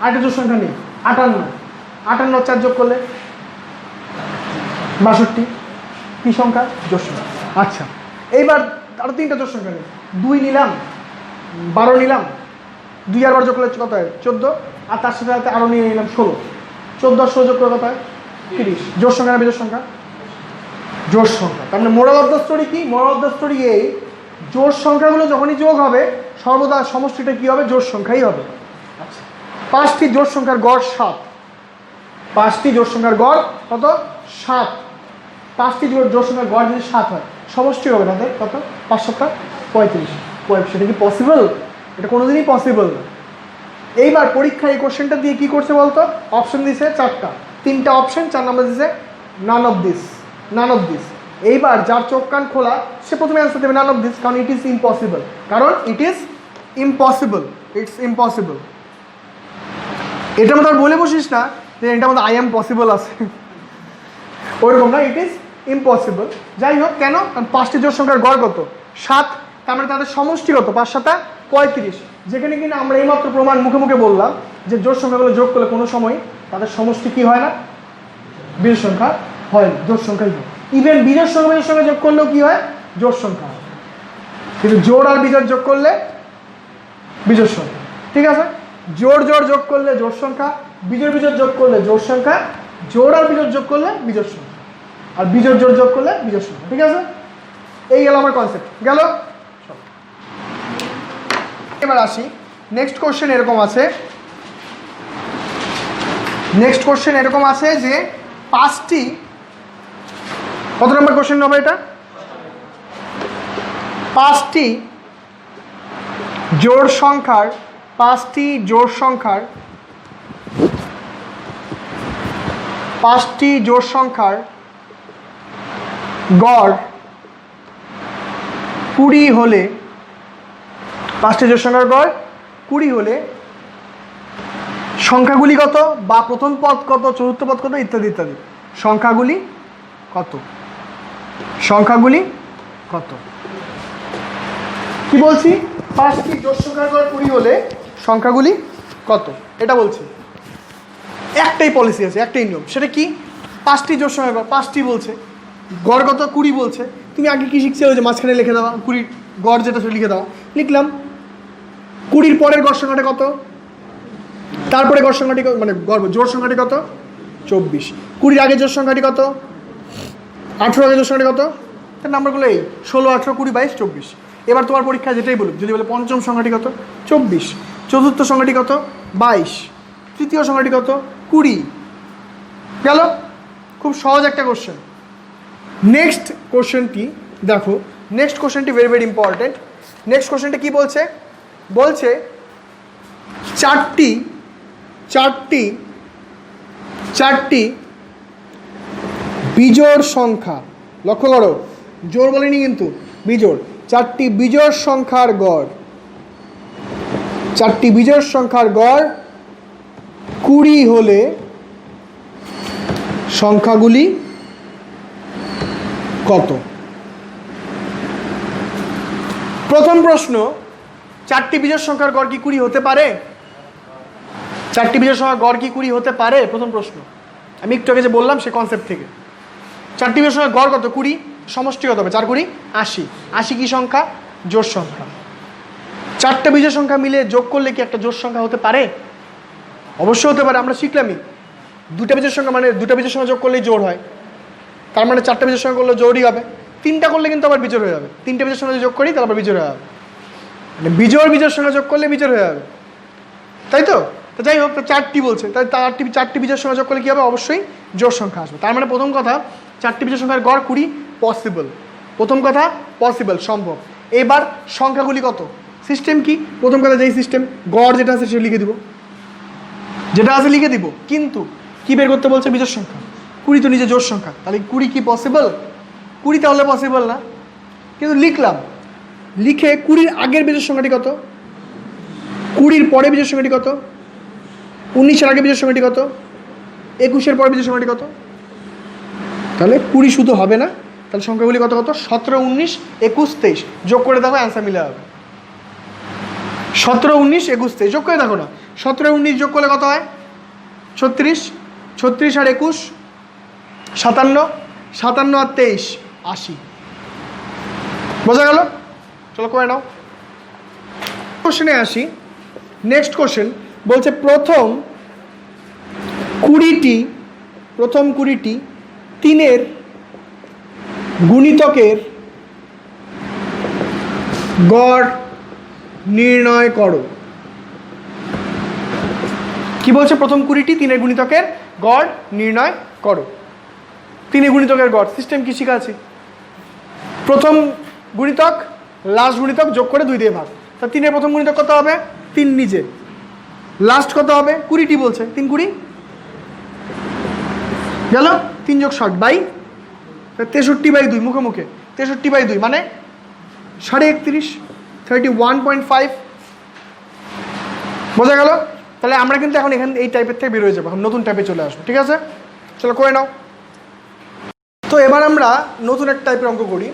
আরেকটা জোড় সংখ্যা নেই 58, 58 4 যোগ করলে 62 কি সংখ্যা? জোড় সংখ্যা। আচ্ছা, এইবার আরো 3টা জোড় সংখ্যা নেই, 2 নিলাম, 12 নিলাম, 2 আর 12 যোগ করলে কত হয়? 14, আর তার সাথে সাথে আরো নিয়ে নিলাম 16, 14 আর 16 যোগ করলে কত হয়? 30। জোড় সংখ্যা না বিজোড় সংখ্যা? জোড় সংখ্যা। তার মানে মোরাল অফ দ্য স্টোরি কি? মোরাল অফ দ্য স্টোরি এই, জোড় সংখ্যাগুলো যখনই যোগ হবে সর্বদা সমষ্টিটা কি হবে? জোড় সংখ্যাই হবে। আচ্ছা, 5টি জোড় সংখ্যার গড় 7, 5টি জোড় সংখ্যার গড় কত? 7। 5টি জোড় সংখ্যার গড় যদি 7 হয়, সমষ্টি হবে তাদের কত? 5 7 35। সেটা কি পসিবল? এটা কোনোদিনই পসিবল না। এইবার পরীক্ষায় এই কোশ্চেনটা দিয়ে কি করছে বলতো? অপশন দিছে 4টা, 3টা অপশন, 4 নম্বর দিছে নান অফ দিস। এইবার যার চোখ কান খোলা সে প্রথমে অ্যান্সার দেবে নান অফ দিস, কারণ it is impossible. It's impossible. এটার মধ্যে আর বলে বসিস না যে এটার মধ্যে আই এম পসিবল আছে, ওইরকম না, ইট ইজ ইম্পসিবল। যাই হোক, কেন? কারণ 5টি জোড় সংখ্যার গড় কত? 7। তার মানে তাদের সমষ্টি কত? 5 7 35। যেখানে কিনা আমরা এইমাত্র প্রমাণ মুখে বললাম যে জোড় সংখ্যাগুলো যোগ করলে কোনো সময় তাদের সমষ্টি কি হয় না? বিজোড় সংখ্যা হয় না, জোড় সংখ্যাই হয়। ইভেন বিজোড় সংখ্যা যোগ করলেও কি হয়? জোড় সংখ্যা হয়। কিন্তু জোড় আর বিজোড় যোগ করলে বিজোড় সংখ্যা। ঠিক আছে? জোড় যোগ করলে জোড় সংখ্যা, বিজোড় যোগ করলে জোড় সংখ্যা, জোড় আর বিজোড় যোগ করলে বিজোড় সংখ্যা, আর বিজোড় যোগ করলে বিজোড় সংখ্যা। ঠিক আছে? এই গেল আমার কনসেপ্ট, গেল। এবার আসি, নেক্সট কোশ্চেন এরকম আছে যে 5টি, কত নম্বর কোশ্চেন হবে এটা? 5টি জোড় সংখ্যার গড় 20 হলে, 5টি জোড় সংখ্যার গড় 20 হলে সংখ্যাগুলি কত? বা প্রথম পদ কত, চতুর্থ পদ কত, ইত্যাদি ইত্যাদি। সংখ্যাগুলি কত? কি বলছি? 5টি জোড় সংখ্যার গড় 20 হলে সংখ্যাগুলি কত, এটা বলছি। একটাই পলিসি আছে, একটাই নিয়ম। সেটা কি? 5টি জোড় সংখ্যার গড়, 5টি বলছে, গড় কত? 20 বলছে। তুমি আগে কি শিখছে? ওই যে মাঝখানে লিখে দেওয়া 20 গড়, যেটা সেটা লিখে দেওয়া। লিখলাম 20-র পরের গড় সংখ্যাটা কত, তারপরে গড় সংখ্যাটি মানে জোড় সংখ্যাটি কত? 24। 20-র আগে জোড় সংখ্যাটি কত? 18 আগে জোড় সংখ্যাটি কত? তার নাম্বারগুলো এই 16 18 20 22 24। এবার তোমার পরীক্ষা যেটাই বলুক, যদি বলে পঞ্চম সংখ্যাটি কত? 24। চতুর্থ সংখ্যাটি কত? 22। তৃতীয় সংখ্যাটি কত? 20। গেল? খুব সহজ একটা কোশ্চেন। নেক্সট কোশ্চেনটি দেখো, নেক্সট কোশ্চেনটি ভেরি ইম্পর্টেন্ট। নেক্সট কোশ্চেনটা কি বলছে? বলছে 4টি বিজোড় সংখ্যা, লক্ষ্য করো, জোড় বলিনি কিন্তু, বিজোড়। 4টি বিজোড় সংখ্যার গড় 20 হলে সংখ্যাগুলি কত? প্রথম প্রশ্ন, 4টি বিজোড় সংখ্যার গড় কি 20 হতে পারে? 4টি বিজোড় সংখ্যার গড় কি 20 হতে পারে? প্রথম প্রশ্ন। আমি একটু আগে যে বললাম সে কনসেপ্ট থেকে। 4টি বিজোড় সংখ্যার গড় কত? 20। সমষ্টি কত হবে? 4 20 80। 80 কি সংখ্যা? জোড় সংখ্যা। 4টা বিজোড় সংখ্যা মিলে যোগ করলে কি একটা জোড় সংখ্যা হতে পারে? অবশ্যই হতে পারে, আমরা শিখলামই। 2টা বিজোড় সংখ্যা মানে 2টা বিজোড় সংখ্যা যোগ করলেই জোড় হয়, তার মানে 4টা বিজোড় সংখ্যা করলে জোড়ই হবে। 3টা করলে কিন্তু আবার বিজোড় হয়ে যাবে। 3টে বিজোড় সংখ্যা যোগ করি তাহলে আবার বিজোড় হয়ে যাবে। মানে বিজোড় বিজোড় সঙ্গে যোগ করলে বিজোড় হয়ে যাবে, তাই তো? তো যাই হোক, তো 4টি বলছে, তাই 4টি বিজোড় সঙ্গে যোগ করলে কী হবে? অবশ্যই জোড় সংখ্যা আসবে। তার মানে প্রথম কথা 4টি বিজোড় সংখ্যার গড় 20 পসিবল। প্রথম কথা পসিবল, সম্ভব। এবার সংখ্যাগুলি কত? সিস্টেম কি? প্রথম কথা যেই সিস্টেম, গড় যেটা আছে সেটা লিখে দিব, যেটা আছে লিখে দিব। কিন্তু কি বের করতে বলছে? বিজোড় সংখ্যা। 20 তো নিজে জোড় সংখ্যা, তাহলে 20 কি পসিবল? 20 তাহলে পসিবল না, কিন্তু লিখলাম। লিখে 20-র আগের বিজোড় সংখ্যাটি কত, 20-র পরে বিজোড় সংখ্যাটি কত, 19-এর আগে বিজোড় সংখ্যাটি কত, 21-এর পরে বিজোড় সংখ্যাটি কত। তাহলে 20 শুধু হবে না, তাহলে সংখ্যাগুলি কত কত? 17, 19, 21, 23 যোগ করে দেখো, অ্যান্সার মিলে যাবে। 17, 19, 21, 23 যোগ করে দেখো না। 17, 19 যোগ করলে কত হয়? 36, 36 আর 21 57, 57 আর 23 80। বোঝা গেল? চলো করে নাও। কোশ্চেনে আসি। নেক্সট কোশ্চেন বলছে প্রথম 20টি 3-এর গুণিতকের গড় নির্ণয় করো। কি বলছে? প্রথম 20টি 3-এর গুণিতকের গড় নির্ণয় করো। 3-এর গুণিতকের গড় সিস্টেম কি শিখা আছে? প্রথম গুণিতক লাস্ট গুণিতক যোগ করে 2 দিয়ে ভাগ। তা 3-এর প্রথম গুণিতক কত হবে? 3 নিজে। লাস্ট কত হবে? 20টি বলছে, 3 20 গেল। 3 যোগ 60 বাই 63/2 মুখে মুখে 63/2 মানে 31.5 31.5। বোঝা গেল? তাহলে আমরা কিন্তু এখন এখানে এই টাইপের থেকে বের হয়ে যাবো, নতুন টাইপে চলে আসবো। ঠিক আছে, চলো করে নাও। তো এবার আমরা নতুন এক টাইপের অঙ্ক করি।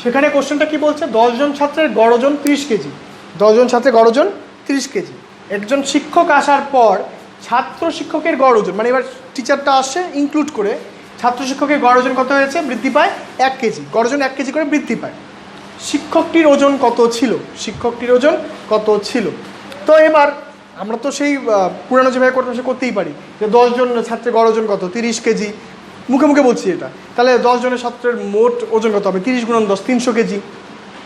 সেখানে কোশ্চেনটা কি বলছে? 10 জন ছাত্রের গড় ওজন 30 কেজি। 10 জন ছাত্রের গড় ওজন 30 কেজি। একজন শিক্ষক আসার পর ছাত্র শিক্ষকের গড় ওজন, মানে এবার টিচারটা আসে ইনক্লুড করে, ছাত্র শিক্ষকের গড় ওজন কত হয়েছে? বৃদ্ধি পায় 1 কেজি। গড় ওজন 1 কেজি করে বৃদ্ধি পায়। শিক্ষকটির ওজন কত ছিল? শিক্ষকটির ওজন কত ছিল? তো এবার আমরা তো সেই পুরানো যেভাবে করতাম সে করতেই পারি, যে 10 জন ছাত্রের গড় ওজন কত? 30 কেজি। মুখে মুখে বলছি এটা। তাহলে 10 জনের ছাত্রের মোট ওজন কত হবে? 30 × 10 300 কেজি।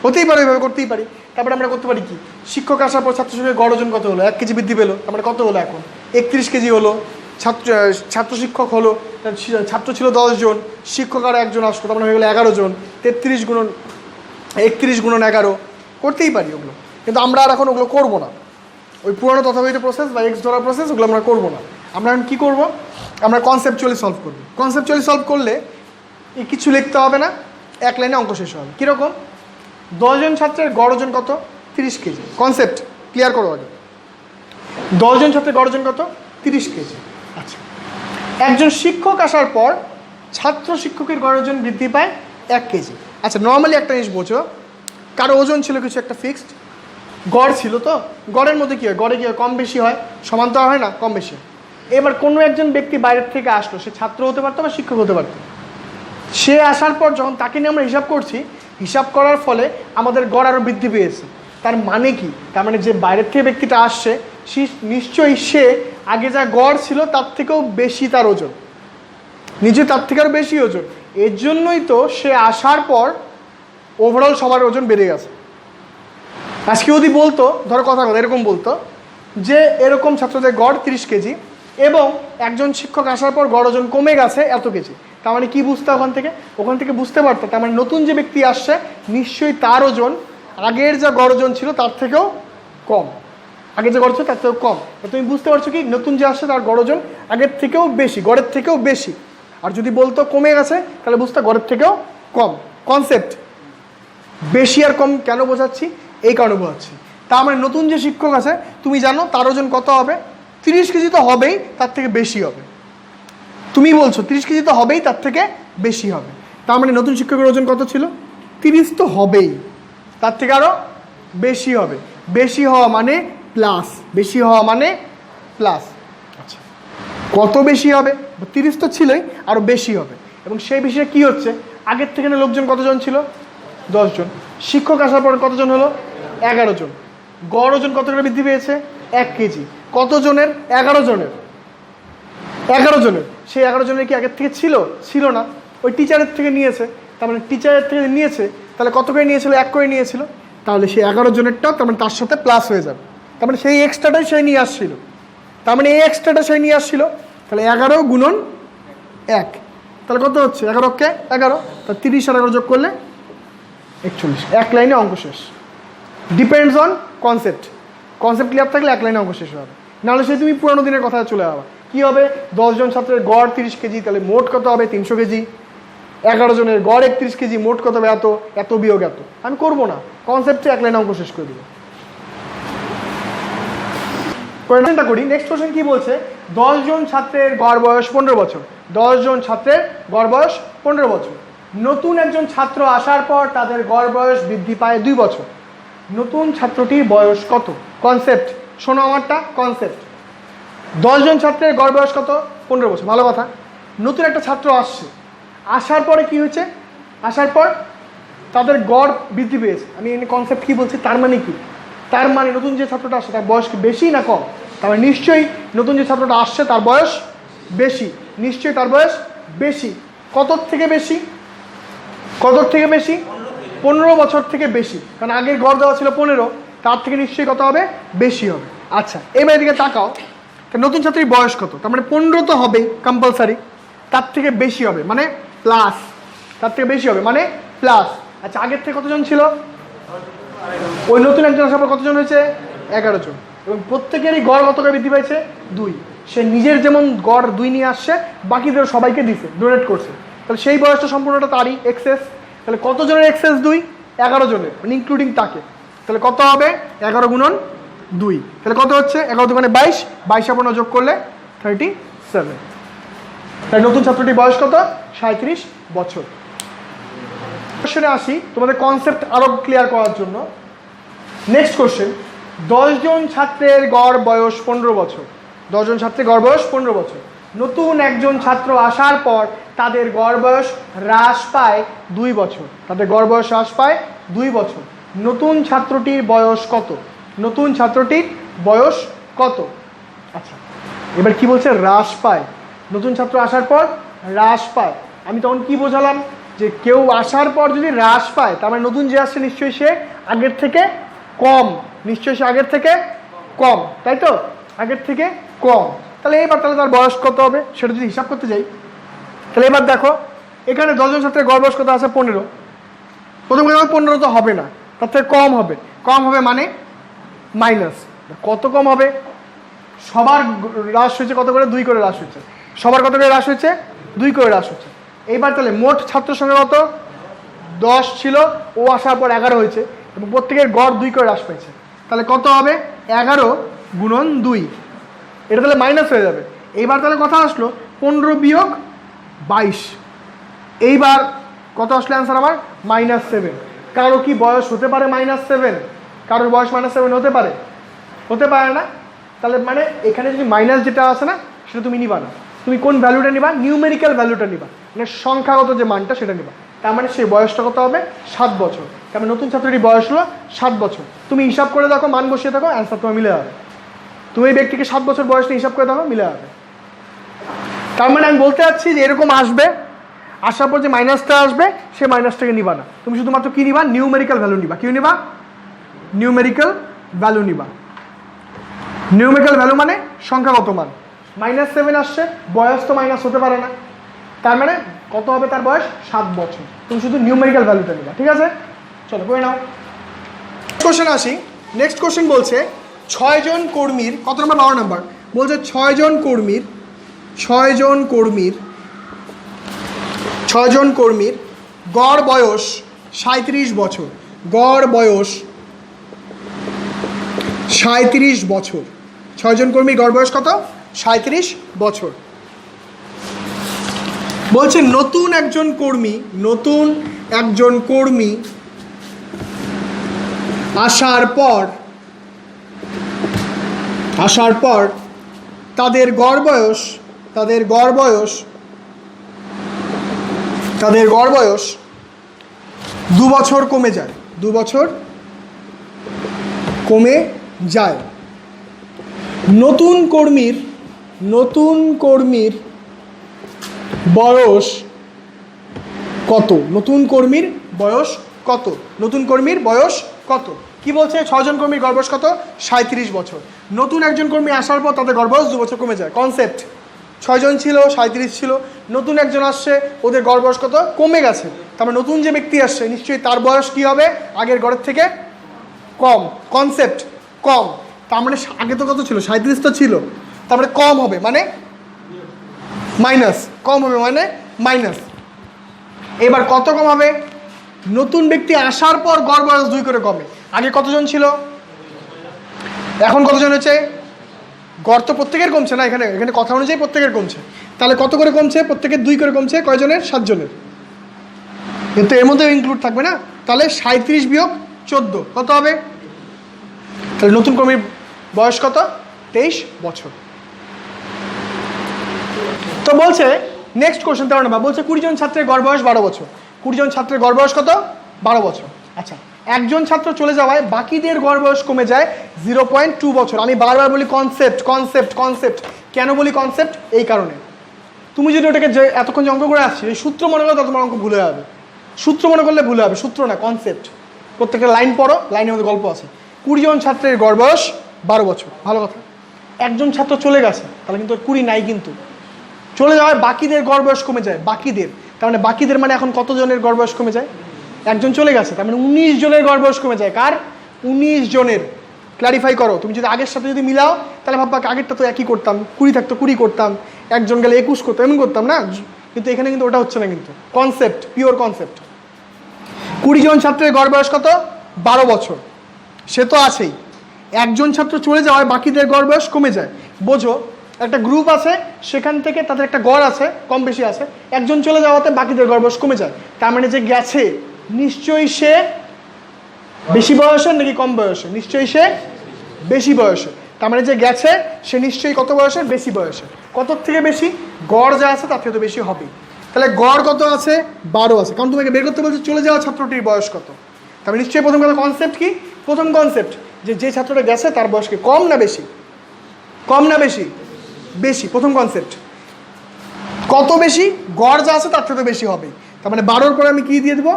হতেই পারে, ওইভাবে করতেই পারি। তারপরে আমরা করতে পারি কি? শিক্ষক আসার পর ছাত্র শিক্ষকের গড় ওজন কত হলো? 1 কেজি বৃদ্ধি পেলো। তারপরে কত হলো? এখন 31 কেজি হলো। ছাত্র শিক্ষক হলো, ছাত্র ছিল 10 জন, শিক্ষক আরও 1 জন আসলো, তার মানে হয়ে গেলো 11 জন। 33 × 31 × 11 করতেই পারি ওগুলো, কিন্তু আমরা আর এখন ওগুলো করবো না। ওই পুরনো তথাকথিত প্রসেস বা এক্স ধরার প্রসেস ওগুলো আমরা করবো না। আমরা এখন কী করবো? আমরা কনসেপচুয়ালি সলভ করবো। কনসেপচুয়ালি সলভ করলে কিছু লিখতে হবে না, 1 লাইনে অঙ্ক শেষ হবে। কীরকম? 10 জন ছাত্রের গড় ওজন কত? 30 কেজি। কনসেপ্ট ক্লিয়ার করো আগে। 10 জন ছাত্রের গড় ওজন কত? 30 কেজি। আচ্ছা, একজন শিক্ষক আসার পর ছাত্র শিক্ষকের গড় ওজন বৃদ্ধি পায় 1 কেজি। আচ্ছা, নর্মালি একটা জিনিস বোঝো, কারো ওজন ছিল কিছু একটা ফিক্সড, গড় ছিল, তো গড়ের মধ্যে কী হয়? গড়ে কী হয়? কম বেশি হয়, সমান তো হয় না, কম বেশি হয়। এবার কোনো একজন ব্যক্তি বাইরের থেকে আসলো, সে ছাত্র হতে পারতো বা শিক্ষক হতে পারতো। সে আসার পর যখন তাকে নিয়ে আমরা হিসাব করছি, হিসাব করার ফলে আমাদের গড় আরও বৃদ্ধি পেয়েছে। তার মানে কি? তার মানে যে বাইরের থেকে ব্যক্তিটা আসছে নিশ্চয়ই সে আগে যা গড় ছিল তার থেকেও বেশি তার ওজন, নিজে তার থেকে আরও বেশি ওজন। এর জন্যই তো সে আসার পর ওভারঅল সবার ওজন বেড়ে গেছে। আজকে যদি বলতো, ধরো কথা এরকম বলতো যে এরকম ছাত্রদের গড় 30 কেজি এবং একজন শিক্ষক আসার পর গড় ওজন কমে গেছে এত কেজি, তার মানে কি বুঝতে? ওখান থেকে বুঝতে পারতো তার মানে নতুন যে ব্যক্তি আসছে নিশ্চয়ই তার ওজন আগের যা গড় ওজন ছিল তার থেকেও কম, আগের যে গড় ছিল তার থেকেও কম। তুমি বুঝতে পারছো কি? নতুন যে আসছে তার গড় ওজন আগের থেকেও বেশি, গড়ের থেকেও বেশি। আর যদি বলতো কমে গেছে তাহলে বুঝতে গড়ের থেকেও কম। কনসেপ্ট বেশি আর কম কেন বোঝাচ্ছি? এই কারণে বোঝাচ্ছি। তার মানে নতুন যে শিক্ষক আছে তুমি জানো তার ওজন কত হবে? 30 কেজি তো হবেই, তার থেকে বেশি হবে। তুমি বলছো 30 কেজি তো হবেই, তার থেকে বেশি হবে। তার মানে নতুন শিক্ষকের ওজন কত ছিল? 30 তো হবেই, তার থেকে আরও বেশি হবে। বেশি হওয়া মানে প্লাস, বেশি হওয়া মানে প্লাস। আচ্ছা, কত বেশি হবে? 30 তো ছিলই, আরও বেশি হবে। এবং সেই বিষয়ে কি হচ্ছে? আগের থেকে লোকজন কতজন ছিল? 10 জন। শিক্ষক আসার পর কতজন হলো? 11 জন। গড় ওজন কত করে বৃদ্ধি পেয়েছে? 1 কেজি। কতজনের? 11 জনের। 11 জনের। সেই 11 জনের কি আগের থেকে ছিল? ছিল না, ওই টিচারের থেকে নিয়েছে। তার মানে টিচারের থেকে নিয়েছে, তাহলে কত করে নিয়েছিল? 1 করে নিয়েছিল। তাহলে সেই 11 জনেরটা তার মানে তার সাথে প্লাস হয়ে যাবে, তার মানে সেই এক্সট্রাটাই সে নিয়ে আসছিল, তার মানে এই এক্সট্রাটা সে নিয়ে আসছিল। তাহলে 11 গুণন 1, তাহলে কত হচ্ছে 11কে 11, তাহলে 30 আর 11 যোগ করলে 41। এক লাইনে অঙ্ক শেষ। Depends on concept, concept clear থাকলে এক লাইনে অঙ্ক শেষ হবে, নাহলে সে তুমি পুরোনো দিনের কথা চলে যাবে। কী হবে, 10 জন ছাত্রের গড় 30 কেজি, তাহলে মোট কত হবে 300 কেজি। 11 জনের গড় 31 কেজি, মোট কত হবে এত, এত বিয়োগ এত। আমি করবো না, কনসেপ্টে এক লাইনে অঙ্ক শেষ করে দেবো। কোয়েশ্চেনটা করি। নেক্সট কোয়েশ্চেন কি বলছে, 10 জন ছাত্রের গড় বয়স 15 বছর। 10 জন ছাত্রের গড় বয়স 15 বছর। নতুন একজন ছাত্র আসার পর তাদের গড় বয়স বৃদ্ধি পায় 2 বছর। নতুন ছাত্রটির বয়স কত? কনসেপ্ট শোনো আমারটা, কনসেপ্ট। 10 জন ছাত্রের গড় বয়স কত? 15 বছর, ভালো কথা। নতুন একটা ছাত্র আসছে, আসার পরে কি হয়েছে, আসার পর তাদের গড় বৃদ্ধি পেয়েছে। আমি এখানে কনসেপ্ট কী বলছি, তার মানে কি, তার মানে নতুন যে ছাত্রটা আসছে তার বয়স কি বেশি না কম? তার মানে নিশ্চয়ই নতুন যে ছাত্রটা আসছে তার বয়স বেশি, নিশ্চয়ই তার বয়স বেশি। কত থেকে বেশি? কত থেকে বেশি? 15 বছর থেকে বেশি, কারণ আগের গড় দেওয়া ছিল 15, তার থেকে নিশ্চয়ই কত হবে, বেশি হবে। আচ্ছা, এবার এদিকে তাকাও, নতুন ছাত্রীর বয়স কত? তার মানে 15 তো হবে কম্পালসারি, তার থেকে বেশি হবে মানে প্লাস, তার থেকে বেশি হবে মানে প্লাস। আচ্ছা, আগের থেকে কতজন ছিল? ওই নতুন একজন আসার পর কতজন হয়েছে? 11 জন, এবং প্রত্যেকেরই গড় কত করে বৃদ্ধি পাইছে? 2। সে নিজের যেমন গড় 2 নিয়ে আসছে, বাকিদের সবাইকে দিছে, ডোনেট করছে, তাহলে সেই বয়সটা সম্পূর্ণটা তারই এক্সেস। তাহলে কত জনের এক্সেস? 2, 11 জনের, মানে ইনক্লুডিং তাকে। তাহলে কত হবে? 11 গুণন 2, তাহলে কত হচ্ছে? 11 দুগুণে 22, 22 আপনার যোগ করলে 37। তাই নতুন ছাত্রটির বয়স কত? 37 বছর। কোশ্চেনে আসি তোমাদের কনসেপ্ট আরো ক্লিয়ার করার জন্য। নেক্সট কোশ্চেন, 10 জন ছাত্রের গড় বয়স 15 বছর। 10 জন ছাত্রের গড় বয়স 15 বছর। নতুন একজন ছাত্র আসার পর তাদের গড় বয়স হ্রাস পায় 2 বছর। তাদের গড় বয়স হ্রাস পায় 2 বছর। নতুন ছাত্রটির বয়স কত? নতুন ছাত্রটির বয়স কত? আচ্ছা, এবার কি বলছে? হ্রাস পায়। নতুন ছাত্র আসার পর হ্রাস পায়। আমি তখন কি বোঝালাম, যে কেউ আসার পর যদি হ্রাস পায় তার মানে নতুন যে আসছে নিশ্চয়ই সে আগের থেকে কম, নিশ্চয়ই সে আগের থেকে কম, তাই তো? আগের থেকে কম। তাহলে এবার তাহলে তার বয়স কত হবে সেটা যদি হিসাব করতে যাই, তাহলে এবার দেখো এখানে 10 জন ছাত্রের গড় বয়স কত আছে? 15। প্রথম কথা 15 তো হবে না, তার থেকে কম হবে। কম হবে মানে মাইনাস। কত কম হবে? সবার হ্রাস হয়েছে কত করে? 2 করে হ্রাস হয়েছে। সবার কত করে হ্রাস হয়েছে? 2 করে হ্রাস হয়েছে। এইবার তাহলে মোট ছাত্র সংখ্যা কত? 10 ছিল, ও আসার পর 11 হয়েছে, এবং প্রত্যেকের গড় 2 করে হ্রাস পেয়েছে। তাহলে কত হবে? 11 গুণন 2, এটা তাহলে মাইনাস হয়ে যাবে। এইবার তাহলে কথা আসলো 15 বিয়োগ 22। এইবার কত আসলে অ্যান্সার আমার? -7। কারো কি বয়স হতে পারে -7? কারোর বয়স -7 হতে পারে? হতে পারে না। তাহলে মানে এখানে যদি মাইনাস যেটা আছে না, সেটা তুমি নিবা না। তুমি কোন ভ্যালুটা নিবা? নিউমেরিক্যাল ভ্যালুটা নিবা, মানে সংখ্যাগত যে মানটা সেটা নিবা। তার মানে সেই বয়সটা কত হবে? 7 বছর। তার মানে নতুন ছাত্রটির বয়স হলো 7 বছর। তুমি হিসাব করে দেখো, মান বসিয়ে থাকো, অ্যান্সার তোমার মিলে যাবে। তুমি এই ব্যক্তিকে 7 বছর বয়স নিয়ে হিসাব করে দেখো, মিলে যাবে। তার মানে আমি বলতে চাচ্ছি যে এরকম আসবে, আসার পর যে মাইনাসটা আসবে সে মাইনাসটাকে নিবা না, তুমি শুধুমাত্র কি নিবা? নিউমেরিক্যাল ভ্যালু নিবা। কি নিবা? নিউমেরিক্যাল ভ্যালু নিবা। নিউমেরিক্যাল ভ্যালু মানে সংখ্যাগত মান। -7 আসছে, বয়স তো মাইনাস হতে পারে না, তার মানে কত হবে তার বয়স? 7 বছর। তুমি শুধু নিউমেরিক্যাল ভ্যালুটা নিবা, ঠিক আছে? চলো করে নাও। কোশ্চেন আসি। নেক্সট কোশ্চেন বলছে 6 জন কর্মীর, কত নম্বর? 12 নম্বর। বলছে 6 জন কর্মীর গড় বয়স 37 বছর। গড় বয়স 37 বছর। 6 জন কর্মীর গড় বয়স কত? 37 বছর। বলছে নতুন একজন কর্মী আসার পর তাদের গড় বয়স 2 বছর কমে যায়। 2 বছর কমে যায়। নতুন কর্মীর বয়স কত? নতুন কর্মীর বয়স কত? নতুন কর্মীর বয়স কত কি বলছে 6 জন কর্মীর গড় বয়স কত 37 বছর। নতুন একজন কর্মী আসার পর তাদের গড় বয়স 2 বছর কমে যায়। কনসেপ্ট 6 জন ছিল 37 ছিল, নতুন একজন আসছে ওদের গড় বয়স কত কমে গেছে, তারপরে নতুন যে ব্যক্তি আসছে নিশ্চয়ই তার বয়স কি হবে আগের গড়ের থেকে কম। কনসেপ্ট কম, তার মানে আগে তো কত ছিল 37 তো ছিল, তারপরে কম হবে মানে মাইনাস, কম হবে মানে মাইনাস। এবার কত কম হবে, নতুন ব্যক্তি আসার পর গড় বয়স 2 করে কমে। আগে কতজন ছিল, এখন কতজন হচ্ছে, গড় তো প্রত্যেকের কমছে না, এখানে এখানে কথা অনুযায়ী প্রত্যেকের কমছে, তাহলে কত করে কমছে, প্রত্যেকের 2 করে কমছে, কয়জনের 7 জনের, কিন্তু এর মধ্যেও ইনক্লুড থাকবে না, তাহলে 37 বিয়োগ 14 কত হবে, তাহলে নতুন কর্মীর বয়স কত 23 বছর। তো বলছে নেক্সট কোশ্চেন 13 নম্বর, বলছে 20 জন ছাত্রের গড় বয়স 12 বছর। 20 জন ছাত্রের গড় বয়স কত 12 বছর। আচ্ছা, একজন ছাত্র চলে যাওয়ায় বাকিদের গড় বয়স কমে যায় 0.2 বছর। আমি বারবার বলি কনসেপ্ট কনসেপ্ট কনসেপ্ট, কেন বলি কনসেপ্ট, এই কারণে তুমি যদি ওটাকে যে এতক্ষণ যে অঙ্ক করে আসছি এই সূত্র মনে করলে তোমার অঙ্ক ভুলে যাবে, সূত্র মনে করলে ভুলে যাবে, সূত্র না কনসেপ্ট। প্রত্যেকটা লাইন পড়ো, লাইনের মধ্যে গল্প আছে। 20 জন ছাত্রের গড় বয়স 12 বছর, ভালো কথা। একজন ছাত্র চলে গেছে, তাহলে কিন্তু 20 নাই, কিন্তু চলে যাওয়ায় বাকিদের গড় বয়স কমে যায়, বাকিদের, তার মানে বাকিদের মানে এখন কত জনের গড় বয়স কমে যায়, একজন চলে গেছে, তার মানে 19 জনের গড় বয়স কমে যায়। কার 19 জনের, ক্লারিফাই করো। তুমি যদি আগের সাথে যদি মিলাও তাহলে ভাববা আগেরটা তো একই করতাম, 20 থাকতো 20 করতাম, একজন গেলে 21 করতাম, এমন করতাম না, কিন্তু এখানে কিন্তু ওটা হচ্ছে না, কিন্তু কনসেপ্ট পিওর কনসেপ্ট। 20 জন ছাত্রের গড় বয়স কত 12 বছর, সে তো আছেই। একজন ছাত্র চলে যাওয়ায় বাকিদের গড় বয়স কমে যায়। বোঝো, একটা গ্রুপ আছে, সেখান থেকে তাদের একটা গড় আছে, কম বেশি আছে, একজন চলে যাওয়াতে বাকিদের গড় বয়স কমে যায়, তার মানে যে গেছে নিশ্চয়ই সে বেশি বয়সে নাকি কম বয়সে, নিশ্চয়ই সে বেশি বয়সে, তার মানে যে গেছে সে নিশ্চয়ই কত বয়সে, বেশি বয়সে। কত থেকে বেশি, গড় যা আছে তার থেকে তো বেশি হবে, তাহলে গড় কত আছে 12 আছে, কারণ তোমাকে বের করতে বলছে চলে যাওয়া ছাত্রটির বয়স কত। তাহলে নিশ্চয়ই প্রথম কথা কনসেপ্ট কি, প্রথম কনসেপ্ট যে ছাত্রটা গেছে তার বয়স কি, কম না বেশি, কম না বেশি, বেশি, প্রথম কনসেপ্ট। কত বেশি, গড় যা আছে তার থেকে বেশি হবে, তার মানে 12-র পরে আমি কি দিয়ে দেবো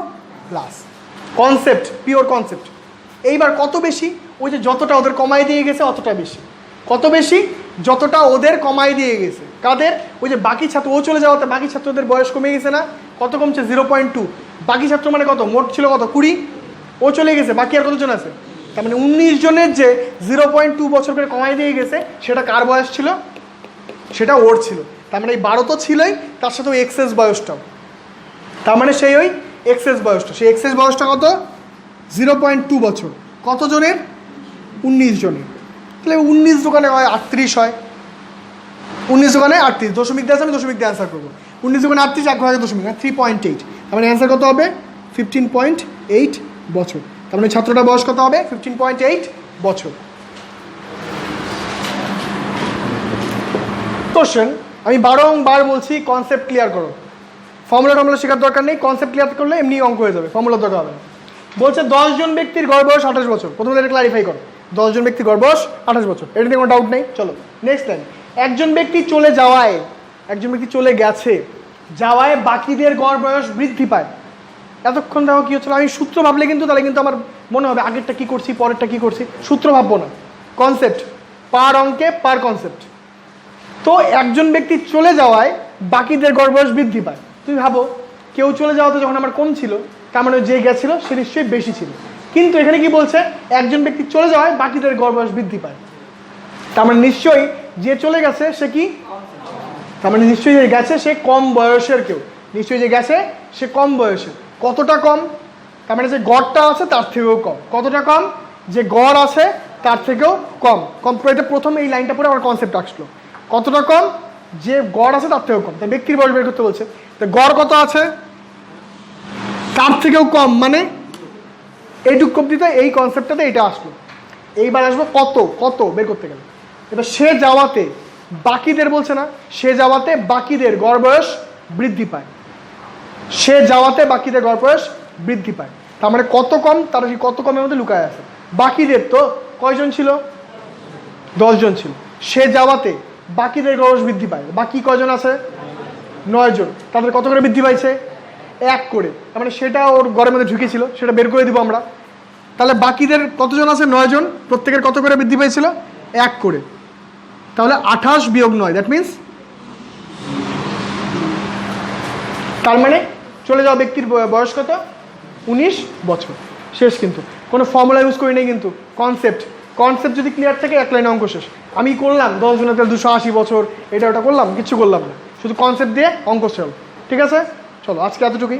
প্লাস, কনসেপ্ট পিওর কনসেপ্ট। এইবার কত বেশি, ওই যে যতটা ওদের কমাই দিয়ে গেছে অতটা বেশি, কত বেশি, যতটা ওদের কমাই দিয়ে গেছে, কাদের, ওই যে বাকি ছাত্র ও চলে যাওয়াতে বাকি ছাত্রদের বয়স কমে গেছে না, কত কমছে 0.2, বাকি ছাত্র মানে কত, মোট ছিল কত 20, ও চলে গেছে, বাকি আর কতজন আছে, তার মানে 19 জনের যে 0.2 বছর করে কমাই দিয়ে গেছে সেটা কার বয়স ছিল, সেটা ওর ছিল, তার মানে এই 12 তো ছিলই, তার সাথে ওই এক্সেস বয়সটাও, তার মানে সেই ওই এক্সেস বয়সটা, সেই এক্সেস বয়সটা কত 0.2 বছর, কত জনের 19 জনের, তাহলে 19 দোকানে হয় 38 হয়, 19 দোকানে 38, দশমিক দিয়ে আছে, আমি দশমিক দিয়ে অ্যান্সার করবো, 19 দোকানে 38 এক ভাগে দশমিক 3.8, তার মানে অ্যান্সার কত হবে 15.8 বছর, তার মানে ছাত্রটার বয়স কত হবে 15.8 বছর। কোশ্চেন, আমি বারংবার বলছি কনসেপ্ট ক্লিয়ার করো, ফর্মুলা শেখার দরকার নেই, কনসেপ্ট ক্লিয়ার করলে এমনি অঙ্ক হয়ে যাবে, ফর্মুলা দরকার হবে। বলছে 10 জন ব্যক্তির গড় বয়স 28 বছর, প্রথমে এটা ক্লারিফাই করো, 10 জন ব্যক্তির গড় বয়স 28 বছর, এটা নিয়ে কোনো ডাউট নেই। চলো নেক্সট লাইন, একজন ব্যক্তি চলে যাওয়ায়, একজন ব্যক্তি চলে গেছে, যাওয়ায় বাকিদের গড় বয়স বৃদ্ধি পায়। এতক্ষণ দেখো কী হচ্ছিল, আমি সূত্র ভাবলে কিন্তু তাহলে কিন্তু আমার মনে হবে আগেরটা কী করছি পরেরটা কী করছি, সূত্র ভাববো না, কনসেপ্ট, পার অঙ্কে পার কনসেপ্ট। তো একজন ব্যক্তি চলে যাওয়ায় বাকিদের গড় বয়স বৃদ্ধি পায়, তুমি ভাবো কেউ চলে যাওয়াতে যখন আমার কম ছিল, তার মানে যে গেছিল সে নিশ্চয়ই বেশি ছিল, কিন্তু এখানে কি বলছে একজন ব্যক্তি চলে যাওয়ায় বাকিদের গড় বয়স বৃদ্ধি পায়, তার মানে নিশ্চয়ই যে চলে গেছে সে কি, তার মানে নিশ্চয়ই যে গেছে সে কম বয়সের কেউ, নিশ্চয়ই যে গেছে সে কম বয়সের, কতটা কম, তার মানে যে গড়টা আছে তার থেকেও কম, কতটা কম, যে গড় আছে তার থেকেও কম, এটা প্রথম এই লাইনটা পরে আমার কনসেপ্ট আসলো, কতটা কম, যে গড় আছে তার থেকেও কম, তাই ব্যক্তির বয়স বের করতে বলছে, তো গড় কত আছে তার থেকেও কম, মানে এইটুক অব্দিতে এই কনসেপ্টটাতে এটা আসলো। এইবার আসবো কত, কত বের করতে গেলে, এবার সে যাওয়াতে বাকিদের বলছে না, সে যাওয়াতে বাকিদের গড় বয়স বৃদ্ধি পায়, সে যাওয়াতে বাকিদের গড় বয়স বৃদ্ধি পায়, তার মানে কত কম, তার কত কমের মধ্যে লুকায় আছে, বাকিদের তো কয়জন ছিল 10 জন ছিল, সে যাওয়াতে বাকিদের গড় বয়স বৃদ্ধি পায়, বাকি কয়জন আছে 9 জন, তাদের কত করে বৃদ্ধি পাইছে 1 করে, তার মানে সেটা ওর ঘরের মধ্যে ঢুকেছিল, সেটা বের করে দিব আমরা, তাহলে বাকিদের কতজন আছে? 9 জন। প্রত্যেকের কত করে বৃদ্ধি পেয়েছিল? 1 করে। তাহলে 28 বিয়োগ 9, দ্যাট মিনস, তার মানে চলে যাওয়া ব্যক্তির বয়স কত? 19 বছর। শেষ। কিন্তু কোনো ফর্মুলা ইউজ করি নেই, কিন্তু কনসেপ্ট যদি ক্লিয়ার থাকে 1 লাইনে অঙ্ক শেষ। আমি করলাম 10 জনের তেল 280 বছর, এটা ওটা করলাম, কিচ্ছু করলাম না, শুধু কনসেপ্ট দিয়ে অঙ্ক চল। ঠিক আছে, চলো আজকে এতটুকুই।